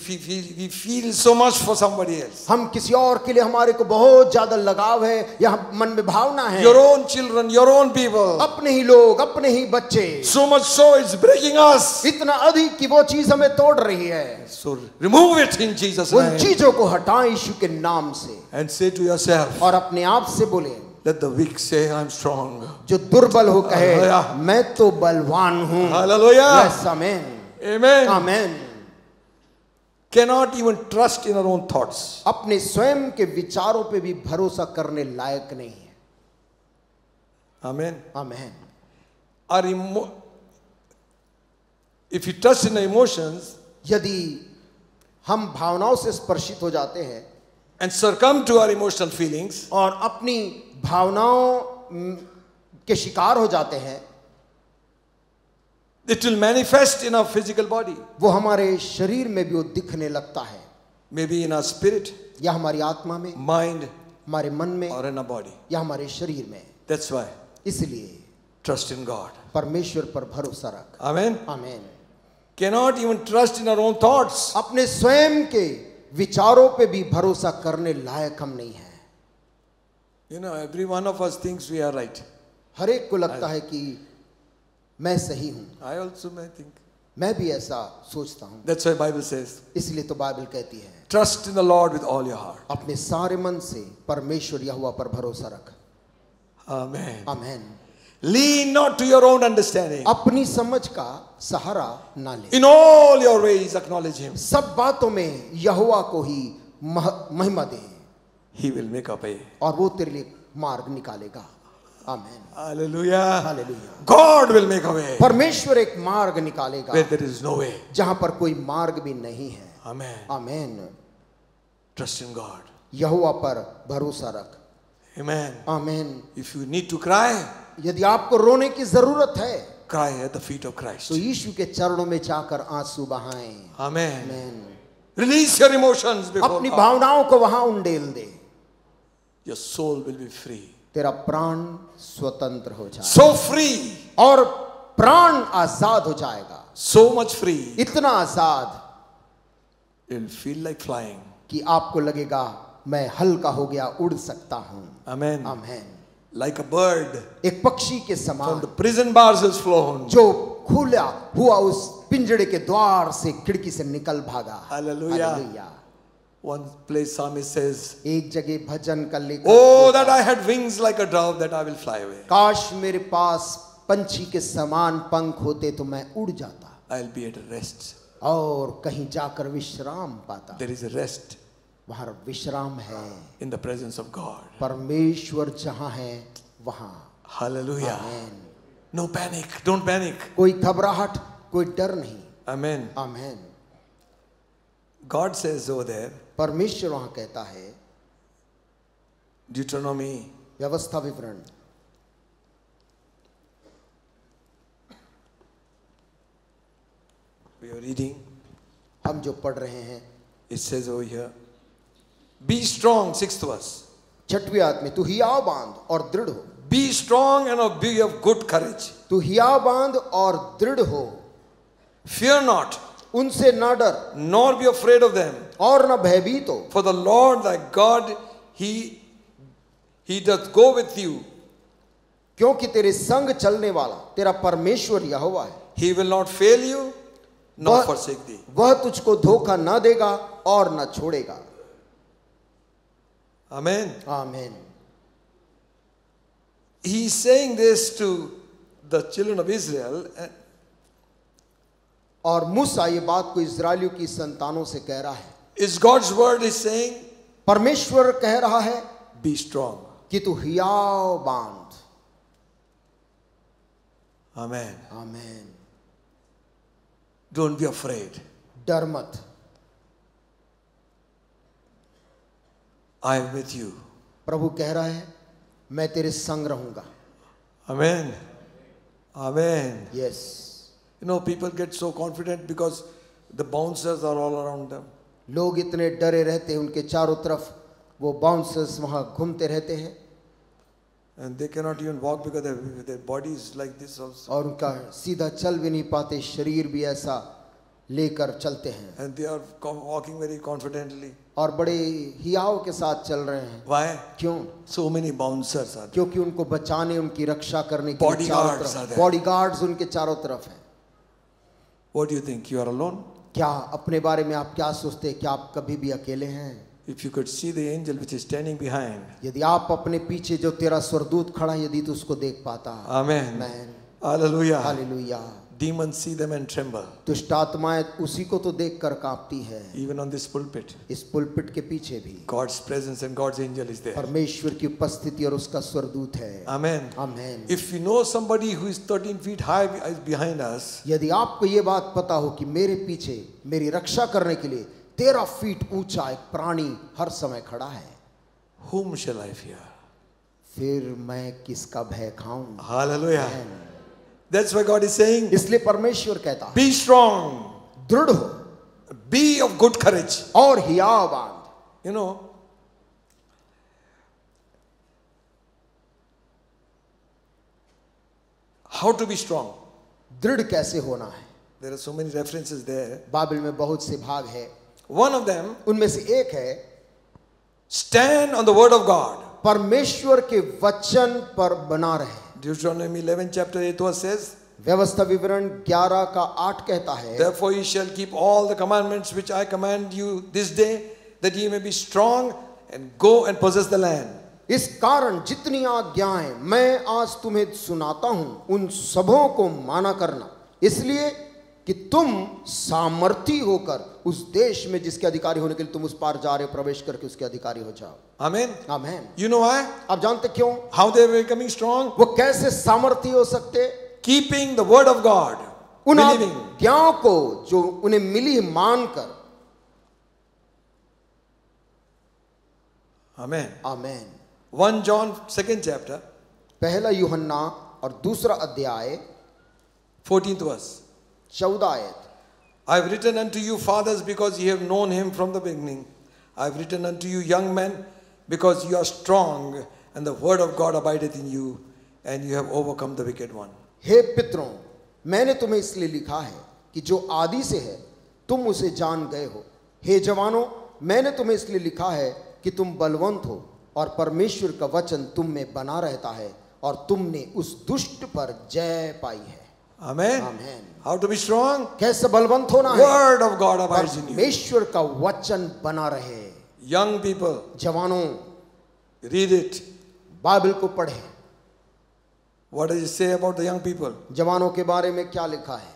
feel so much for somebody else. हम किसी और के लिए हमारे को बहुत ज्यादा लगाव है, या मन में भावना है, Your own children, your own people. अपने ही लोग, अपने ही बच्चे, So much so it's breaking us. इतना अधिक कि वो चीज हमें तोड़ रही है। So remove it in Jesus' उन name. चीजों को हटाएं यीशु के नाम से, And say to yourself, और अपने आप से बोले, let the weak say, I'm strong. जो दुर्बल हो कहे, Hallelujah. मैं तो बलवान हूं। Hallelujah. Yes, amen. Amen. Amen. Cannot even trust in our own thoughts. अपने स्वयं के विचारों पे भी भरोसा करने लायक नहीं है। Amen. Amen. If you trust in the emotions यदि हम भावनाओं से स्पर्शित हो जाते हैं and succumb to our emotional feelings, और अपनी भावनाओं के शिकार हो जाते हैं, it will manifest in our physical body, वो हमारे शरीर में भी वो दिखने लगता है, maybe in our spirit, या हमारी आत्मा में, mind, हमारे मन में, or in our body. या हमारे शरीर में। That's why इसलिए trust in God. परमेश्वर पर भरोसा रख। Amen. Amen. Cannot even trust in our own thoughts. अपने स्वयं के विचारों पे भी भरोसा करने लायक हम नहीं हैं। You know, every one of us thinks we are right. हर एक को लगता है कि मैं सही हूं। I also may think. मैं भी ऐसा सोचता हूं। That's why Bible says, इसलिए तो बाइबल कहती है, trust in the Lord with all your heart. अपने सारे मन से परमेश्वर यहोवा पर भरोसा रख। Amen. Amen. Lean not to your own understanding. अपनी समझ का सहारा ना ले, In all your ways acknowledge Him. सब बातों में यहोवा को ही महिमा दे, He will make a way. और वो तेरे लिए मार्ग निकालेगा। आमेन। Hallelujah. Hallelujah. God will make a way परमेश्वर एक मार्ग निकालेगा where there is no way. जहां पर कोई मार्ग भी नहीं है। Amen. Amen. Trust in God. यहोवा पर भरोसा रख। Amen. Amen. If you need to cry, यदि आपको रोने की जरूरत है, cry at the feet of Christ. तो यीशु के चरणों में जाकर आंसू बहाएं। Amen. Amen. Release your emotions before अपनी God. भावनाओं को वहां उंडेल दे, Your soul will be free. तेरा प्राण स्वतंत्र हो जाए, So free. और प्राण आजाद हो जाएगा। So much free. इतना आजाद You'll feel like flying. कि आपको लगेगा मैं हल्का हो गया, उड़ सकता हूं। Amen. Amen. Like a bird एक पक्षी के from समान the prison bars is flown. जो खुला हुआ उस पिंजड़े के द्वार से खिड़की से निकल भागा। Hallelujah. Hallelujah. One place psalmist says, एक जगह भजन का लेखक, oh, that I had wings like a dove, that I will fly away. काश मेरे पास पंछी के समान पंख होते तो मैं उड़ जाता I'll be at rest. और कहीं जाकर विश्राम पाता। There is a rest वहां विश्राम है, in the presence of God. परमेश्वर जहां है वहां। Hallelujah. Amen. No panic. Don't panic. कोई घबराहट, कोई डर नहीं। Amen. Amen. God says over there, परमेश्वर वहां कहता है, Deuteronomy व्यवस्था विवरण we are reading, हम जो पढ़ रहे हैं, it says over here, be strong, 6th verse. छठवीं आयत में, तू हियाव बांध और दृढ़ हो। Be strong and be of good courage. तू हियाव बांध और दृढ़ हो, Fear not, उनसे न डर, nor be afraid of them. और न भयभीत हो, For the Lord thy God, He doth go with you. क्योंकि तेरे संग चलने वाला तेरा परमेश्वर यहोवा है। He will not fail you, nor forsake thee. वह तुझको धोखा न देगा और न छोड़ेगा। Amen. आमीन। He is saying this to the children of Israel. और मूसा ये बात को इस्राएलियों की संतानों से कह रहा है। Is God's word is saying, परमेश्वर कह रहा है be strong. कि तू हियाव बांध। Amen. आमीन। Don't be afraid. डर मत, I am with you. प्रभु कह रहा है मैं तेरे संग रहूंगा। Amen. Amen. Yes. You know, people get so confident because the bouncers are all around them. लोग इतने डरे रहते हैं, उनके चारों तरफ वो बाउंसर्स वहां घूमते रहते हैं, And they cannot even walk because their body is like this also. और उनका सीधा चल भी नहीं पाते, शरीर भी ऐसा लेकर चलते हैं, And they are walking very confidently. और बड़े हियाव के साथ चल रहे हैं। Why? क्यों? So many bouncers are there. क्योंकि उनको बचाने, उनकी रक्षा करने के लिए Bodyguards चारों are तरफ there. बॉडीगार्ड्स उनके चारों तरफ हैं। What do you think? You are alone? क्या अपने बारे में आप क्या सोचते हैं? क्या आप कभी भी अकेले हैं? If you could see the angel which is standing behind. यदि आप अपने पीछे जो तेरा स्वर्गदूत खड़ा है, यदि तो उसको देख पाता। Amen. आमीन। Hallelujah. Hallelujah. Demons see them and tremble. दुष्ट आत्माएं उसी को तो देखकर कांपती है। Even on this pulpit, इस पुलपिट के पीछे भी God's presence and God's angel is there. परमेश्वर की उपस्थिति और उसका स्वर्गदूत है। Amen. आमीन। If you know somebody who is 13 feet high is behind us, यदि आपको ये बात पता हो कि मेरे पीछे मेरी रक्षा करने के लिए 13 फीट ऊंचा एक प्राणी हर समय खड़ा है, whom shall I fear? फिर मैं किसका भय खाऊं? Hallelujah. That's why God is saying, इसलिए परमेश्वर कहता है be strong, दृढ़ हो be of good courage. और हियाव बांध। You know, how to be strong. दृढ़ कैसे होना है? There are so many references there. Bible में बहुत से भाग है, One of them, उनमें से एक है stand on the word of God. परमेश्वर के वचन पर बना रहे। Deuteronomy 11 chapter 8 verse says, व्यवस्था विवरण 11 का 8 कहता है, therefore ye shall keep all the commandments which I command you this day, that ye may be strong and go and possess the land. इस कारण जितनी आज्ञाएं मैं आज तुम्हें सुनाता हूं, उन सबों को माना करना, इसलिए कि तुम सामर्थी होकर उस देश में जिसके अधिकारी होने के लिए तुम उस पार जा रहे हो, प्रवेश करके उसके अधिकारी हो जाओ। Amen. आमीन। You know why? आप जानते क्यों? How they were becoming strong? वो कैसे सामर्थी हो सकते? Keeping the word of God. उन Believing. आज्ञाओं को जो उन्हें मिली मानकर। Amen. आमीन। 1 John 2nd chapter, पहला यूहन्ना और दूसरा अध्याय 14th verse. 14 आयत। I have written unto you fathers because ye have known him from the beginning. I have written unto you young men because you are strong and the word of God abideth in you and you have overcome the wicked one. हे पितरों, मैंने तुम्हें इसलिए लिखा है कि जो आदि से है तुम उसे जान गए हो। हे जवानों, मैंने तुम्हें इसलिए लिखा है कि तुम बलवंत हो और परमेश्वर का वचन तुम में बना रहता है और तुमने उस दुष्ट पर जय पाई है। Amen. Amen. How to be strong? कैसे बलवंत होना है? Word of God abides in you. परमेश्वर का वचन बना रहे। Young people, जवानों, read it. बाइबल को पढ़ें। What does it say about the young people? जवानों के बारे में क्या लिखा है?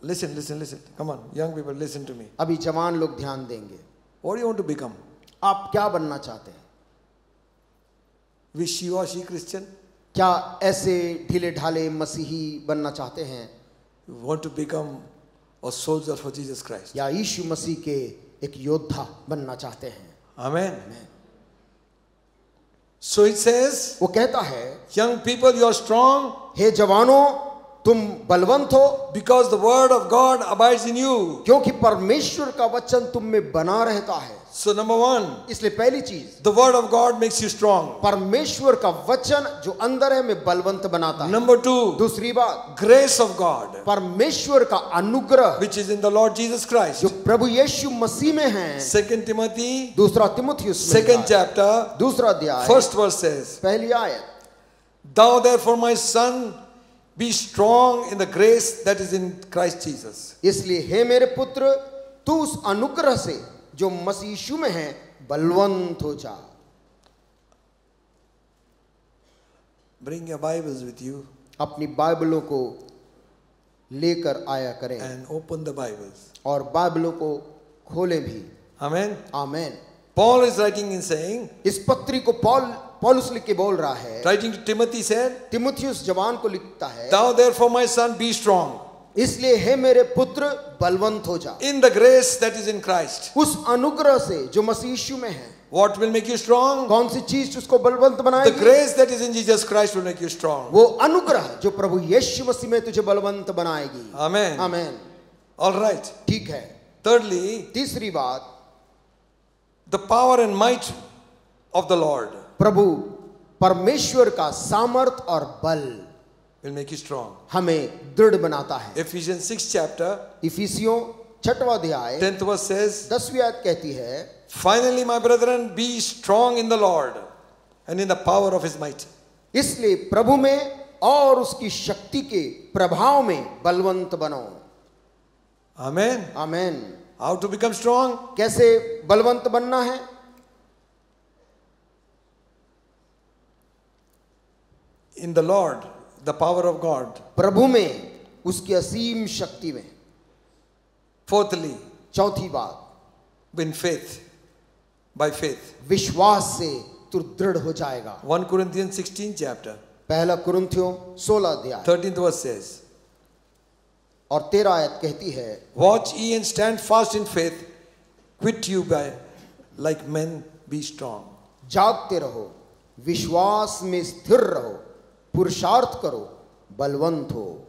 Listen, listen, listen. Come on, young people, listen to me. अभी जवान लोग ध्यान देंगे। What do you want to become? आप क्या बनना चाहते हैं? Wishy-washy Christian? क्या ऐसे ढीले ढाले मसीही बनना चाहते हैं, You want to become a soldier for Jesus Christ? या यीशु मसीह के एक योद्धा बनना चाहते हैं? Amen. So it says, वो कहता है, young people, you are strong हे जवानों, तुम बलवंत हो because the word of God abides in you. क्योंकि परमेश्वर का वचन तुम में बना रहता है, So number one, इसलिए पहली चीज, the word of God makes you strong. परमेश्वर का वचन जो अंदर है में बलवंत बनाता है. Number two, दूसरी बात, grace of God, परमेश्वर का अनुग्रह which is in the Lord Jesus Christ. जो प्रभु यीशु मसीह में है. 2 Timothy, दूसरा तिमुथियुस में 2nd chapter, दूसरा अध्याय 1st verse says, पहली आयत, Thou therefore, my son, be strong in the grace that is in Christ Jesus. इसलिए हे मेरे पुत्र, तू उस अनुग्रह से जो मसीह यीशु में है बलवंत हो जा. Bring your Bibles with you अपनी बाइबलों को लेकर आया करें and open the Bibles. और बाइबलों को खोलें भी. Amen. Amen. Paul is writing in saying, इस पत्री को पौलुस लिख के बोल रहा है. writing to Timothy said, तिमुथियुस जवान को लिखता है, Thou therefore, my son, be strong इसलिए हे मेरे पुत्र बलवंत हो जा in the grace that is in Christ. उस अनुग्रह से जो मसीह यीशु में है. What will make you strong? कौन सी चीज उसको बलवंत The बनाएगी? grace that is in Jesus Christ will make you strong. वो अनुग्रह जो प्रभु यीशु मसीह में तुझे बलवंत बनाएगी. Amen. आमेन. All right. ठीक है. Thirdly, तीसरी बात, the power and might of the Lord प्रभु परमेश्वर का सामर्थ और बल will make you strong. हमें दृढ़ बनाता है. Ephesians 6 chapter, इफिसियों 6वां अध्याय 10th verse says, 10वीं आयत कहती है, Finally, my brethren, be strong in the Lord and in the power of his might. इसलिए प्रभु में और उसकी शक्ति के प्रभाव में बलवंत बनो. Amen. Amen. How to become strong? कैसे बलवंत बनना है? In the Lord, the power of God. प्रभु में उसकी असीम शक्ति में. Fourthly, चौथी बात, in faith, by faith. विश्वास से तू दृढ़ हो जाएगा. 1 Corinthians 16 chapter, पहला कुरिन्थियों 16 अध्याय 13th verse says, और 13 आयत कहती है, Watch ye and stand fast in faith, quit you by like men, be strong. जागते रहो, विश्वास में स्थिर रहो, पुरुषार्थ करो, बलवंत हो.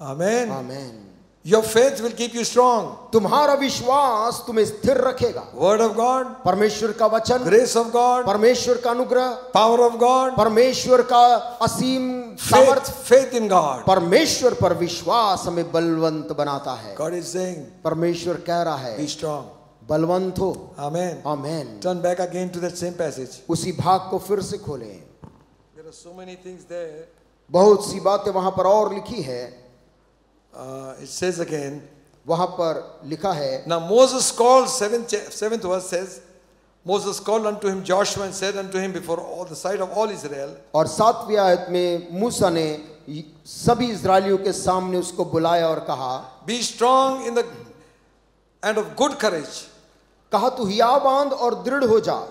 Amen. Amen. Your faith will keep you strong. तुम्हारा विश्वास तुम्हें स्थिर रखेगा. Word of God, परमेश्वर का वचन, grace of God, परमेश्वर का अनुग्रह, power of God, परमेश्वर का असीम सामर्थ, faith in God. परमेश्वर पर विश्वास हमें बलवंत बनाता है. God is saying, परमेश्वर कह रहा है, be strong. बलवंत हो. Amen. Amen. Turn back again to that same passage. उसी भाग को फिर से खोलें. There are so many things there. बहुत सी बातें वहां पर और लिखी है. It says again, वहां पर लिखा है, now Moses called, seventh verse says, Moses called unto him Joshua and said unto him before all the sight of all Israel. और 7वीं आयत में मूसा ने सभी इस्राएलियों के सामने उसको बुलाया और कहा, Be strong in the and of good courage. कहा तू हियाव बांध और दृढ़ हो जा.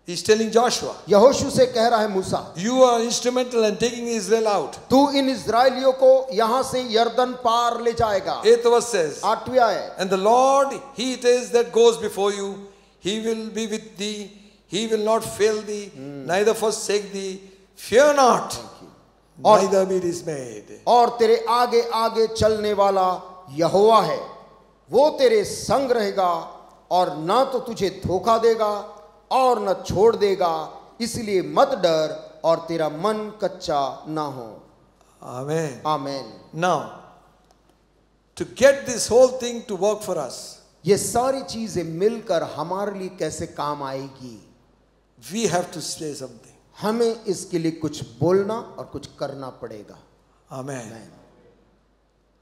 He's telling Joshua, यहोशू से कह रहा है मूसा, you are instrumental in taking Israel out. तू इन इस्राएलियों को यहां से यर्दन पार ले जाएगा. 8th verse says, 8वीं आयत, and the Lord, he it is that goes before you, he will be with thee, he will not fail thee, neither forsake thee. Fear not, neither be dismayed. और तेरे आगे आगे चलने वाला यहोवा है, वो तेरे संग रहेगा और ना तो तुझे धोखा देगा और न छोड़ देगा, इसलिए मत डर और तेरा मन कच्चा ना हो. Amen. Amen. Now, to get this whole thing to work for us, ये सारी चीजें मिलकर हमारे लिए कैसे काम आएगी? we have to say something. हमें इसके लिए कुछ बोलना और कुछ करना पड़ेगा. Amen.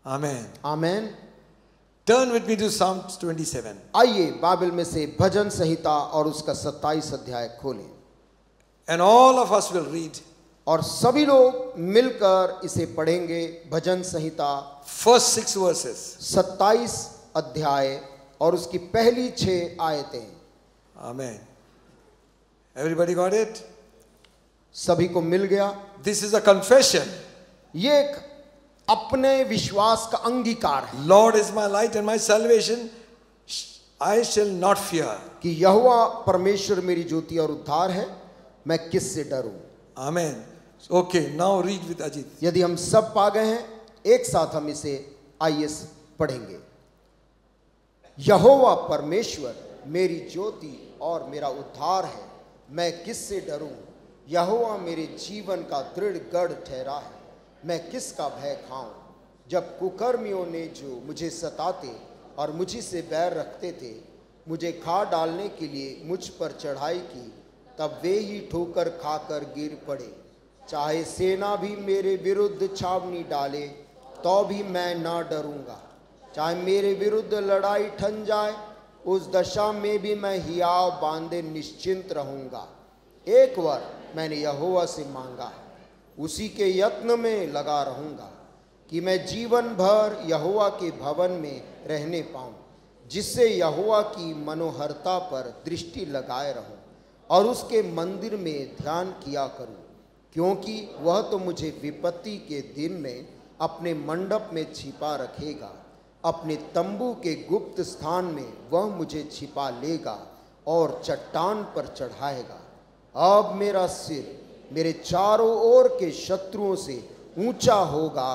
Amen. Amen. Turn with me to Psalm 27. आइए बाइबल में से भजन संहिता और उसका 27 अध्याय खोलें. And all of us will read और सभी लोग मिलकर इसे पढ़ेंगे. भजन संहिता first 6 verses. 27 अध्याय और उसकी पहली 6 आयतें. Amen. Everybody got it? सभी को मिल गया. This is a confession. ये एक अपने विश्वास का अंगीकार है Lord is my light and my salvation, I shall not fear. कि यहोवा परमेश्वर मेरी ज्योति और उद्धार है, मैं किससे डरूं. Amen. Okay, now read with Ajit. यदि हम सब पा गए हैं, एक साथ हम इसे आइए पढ़ेंगे. यहोवा परमेश्वर मेरी ज्योति और मेरा उद्धार है, मैं किससे डरूं? यहोवा मेरे जीवन का दृढ़ गढ़ ठहरा है, मैं किसका भय खाऊं? जब कुकर्मियों ने जो मुझे सताते और मुझसे बैर रखते थे, मुझे खा डालने के लिए मुझ पर चढ़ाई की, तब वे ही ठोकर खाकर गिर पड़े। चाहे सेना भी मेरे विरुद्ध छावनी डाले, तो भी मैं ना डरूंगा। चाहे मेरे विरुद्ध लड़ाई ठन जाए, उस दशा में भी मैं हियाव बांधे निश्चिंत रहूंगा। एक बार मैंने यहोवा से मांगा है, उसी के यत्न में लगा रहूंगा कि मैं जीवन भर यहोवा के भवन में रहने पाऊं, जिससे यहोवा की मनोहरता पर दृष्टि लगाए रहूं और उसके मंदिर में ध्यान किया करूं, क्योंकि वह तो मुझे विपत्ति के दिन में अपने मंडप में छिपा रखेगा। अपने तंबू के गुप्त स्थान में वह मुझे छिपा लेगा और चट्टान पर चढ़ाएगा। अब मेरा सिर मेरे चारों ओर के शत्रुओं से ऊंचा होगा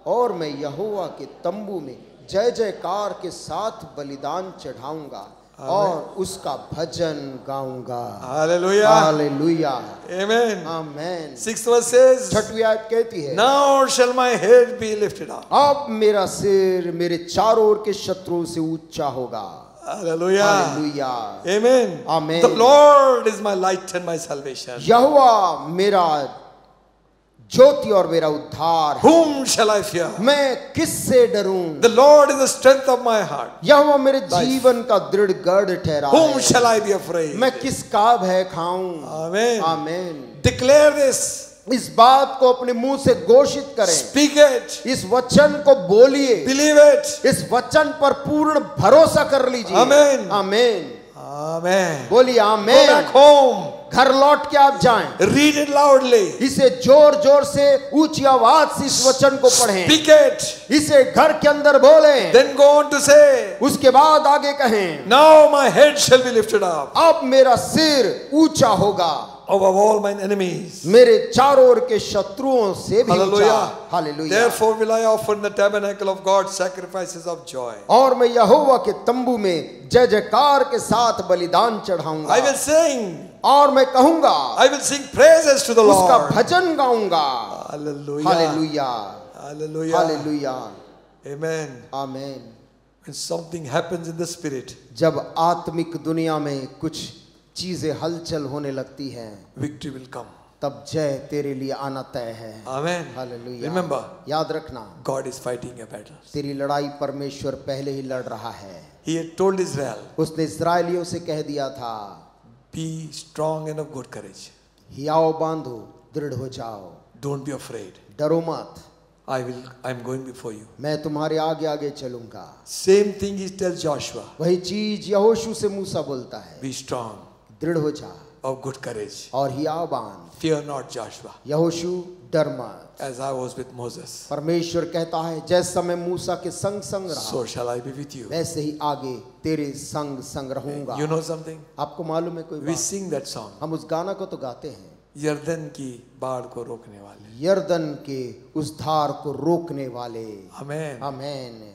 और मैं यहोवा के तंबू में जय जयकार के साथ बलिदान चढ़ाऊंगा और उसका भजन गाऊंगा। हालेलुया, हालेलुया, आमेन, आमेन। 6th verse says, 6वीं आयत कहती है, now shall my head be lifted up. अब मेरा सिर मेरे चारों ओर के शत्रुओं से ऊंचा होगा। Hallelujah, hallelujah, amen, amen. The Lord is my light and my salvation. यहोवा मेरा ज्योति और मेरा उद्धार है, Whom shall I fear? मैं किससे डरूं? The Lord is the strength of my heart. यहोवा मेरे जीवन का दृढ़ गढ़ ठहरा Whom है, shall I be afraid? मैं किसका भय खाऊं? Amen. आमेन। Declare this. इस बात को अपने मुंह से घोषित करें, Speak it. इस वचन को बोलिए, Believe it. इस वचन पर पूर्ण भरोसा कर लीजिए। आमेन। आमेन, Amen. बोलिए Go आमेन। back home. घर लौट के आप जाएं, Read it loudly. इसे जोर जोर से ऊंची आवाज से इस वचन को पढ़ें, Speak it. इसे घर के अंदर बोलें, Then go on to say, उसके बाद आगे कहें, now my head shall be lifted up अब मेरा सिर ऊंचा होगा above all mine enemies. मेरे चारों ओर के शत्रुओं से भी ऊंचा। Hallelujah. Hallelujah. Therefore will I offer in the tabernacle of God sacrifices of joy. और मैं यहोवा के तंबू में जय जयकार के साथ बलिदान चढ़ाऊंगा। I will sing. और मैं कहूंगा, I will sing praises to the उसका Lord. Bhajan गाऊंगा। Hallelujah. Hallelujah, Hallelujah. Hallelujah, Amen. Amen. When something happens in the spirit, जब आत्मिक दुनिया में कुछ चीजें हलचल होने लगती हैं, victory will come. तब जय तेरे लिए आना तय है। Amen. हालेलुया। Remember, याद रखना, God is fighting your battles. तेरी लड़ाई परमेश्वर पहले ही लड़ रहा है। He had told Israel, उसने इस्राएलियों से कह दिया था, be strong and of good courage. हियाव बांधो, दृढ़ हो जाओ, Don't be afraid. डरो मत, I am going before you. मैं तुम्हारे आगे आगे चलूंगा। Same thing he tells Joshua. वही चीज यहोशू से मूसा बोलता है, Be strong, दृढ़ हो जा of good courage. और हियाव बांध। Fear not, Joshua, यहोशू डर मत। as I was with Moses, परमेश्वर कहता है, जैसा मैं मूसा के संग संग रहा, so shall I be with you. वैसे ही आगे तेरे संग संग रहूंगा। You know something? आपको मालूम है कोई We बात? sing that song. हम उस गाना को तो गाते हैं, यर्दन की बाढ़ को रोकने वाले. यर्दन के उस धार को रोकने वाले। Amen. आमेन।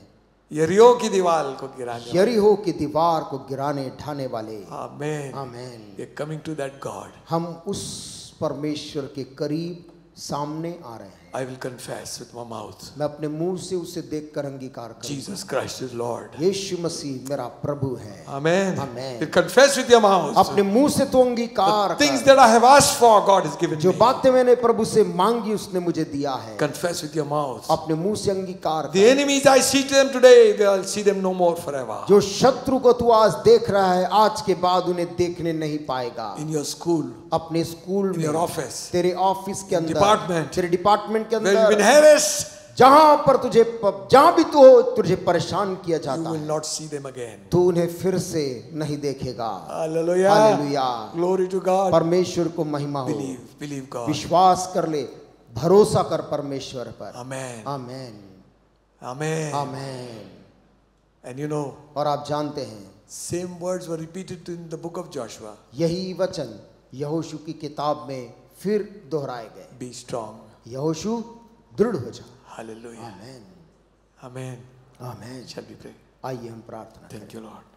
यरीहो की दीवार को गिराने वाले. यरीहो की दीवार को गिराने ढाने वाले। Amen. Amen. We are coming to that God. हम उस परमेश्वर के करीब सामने आ रहे हैं। I will confess with my mouth, मैं अपने मुंह से उसे देखकर अंगीकार करूंगा, Jesus Christ is Lord. यीशु मसीह मेरा प्रभु है। Amen. Amen. You confess with your mouth. अपने मुंह से तो अंगीकार Things कर, that I have asked for, God has given जो me. बातें मैंने प्रभु से मांगी उसने मुझे दिया है। Confess with your mouth. अपने मुंह से अंगीकार The कर। enemies I see to them today, I'll see them no more forever. जो शत्रु को तू आज देख रहा है, आज के बाद उन्हें देखने नहीं पाएगा। In your school, अपने स्कूल in your में, office, तेरे ऑफिस के अंदर, department, तेरे डिपार्टमेंट के where you've been अंदर, harassed, जहां पर जहां भी तू हो, तुझे परेशान किया you जाता will है, not see them again. तू उन्हें फिर से नहीं देखेगा। Hallelujah. Hallelujah. Glory to God. परमेश्वर को महिमा हो। Believe God. विश्वास कर ले, भरोसा कर परमेश्वर पर। Amen. Amen, Amen. Amen. And you know, और आप जानते हैं, same words were repeated in the book of Joshua. यही वचन यहोशू की किताब में फिर दोहराए गए। Be strong. यहोशू दृढ़ हो जा। Hallelujah. Amen, Amen. Amen. Shall we pray? आइए हम प्रार्थना करें। Thank you, Lord.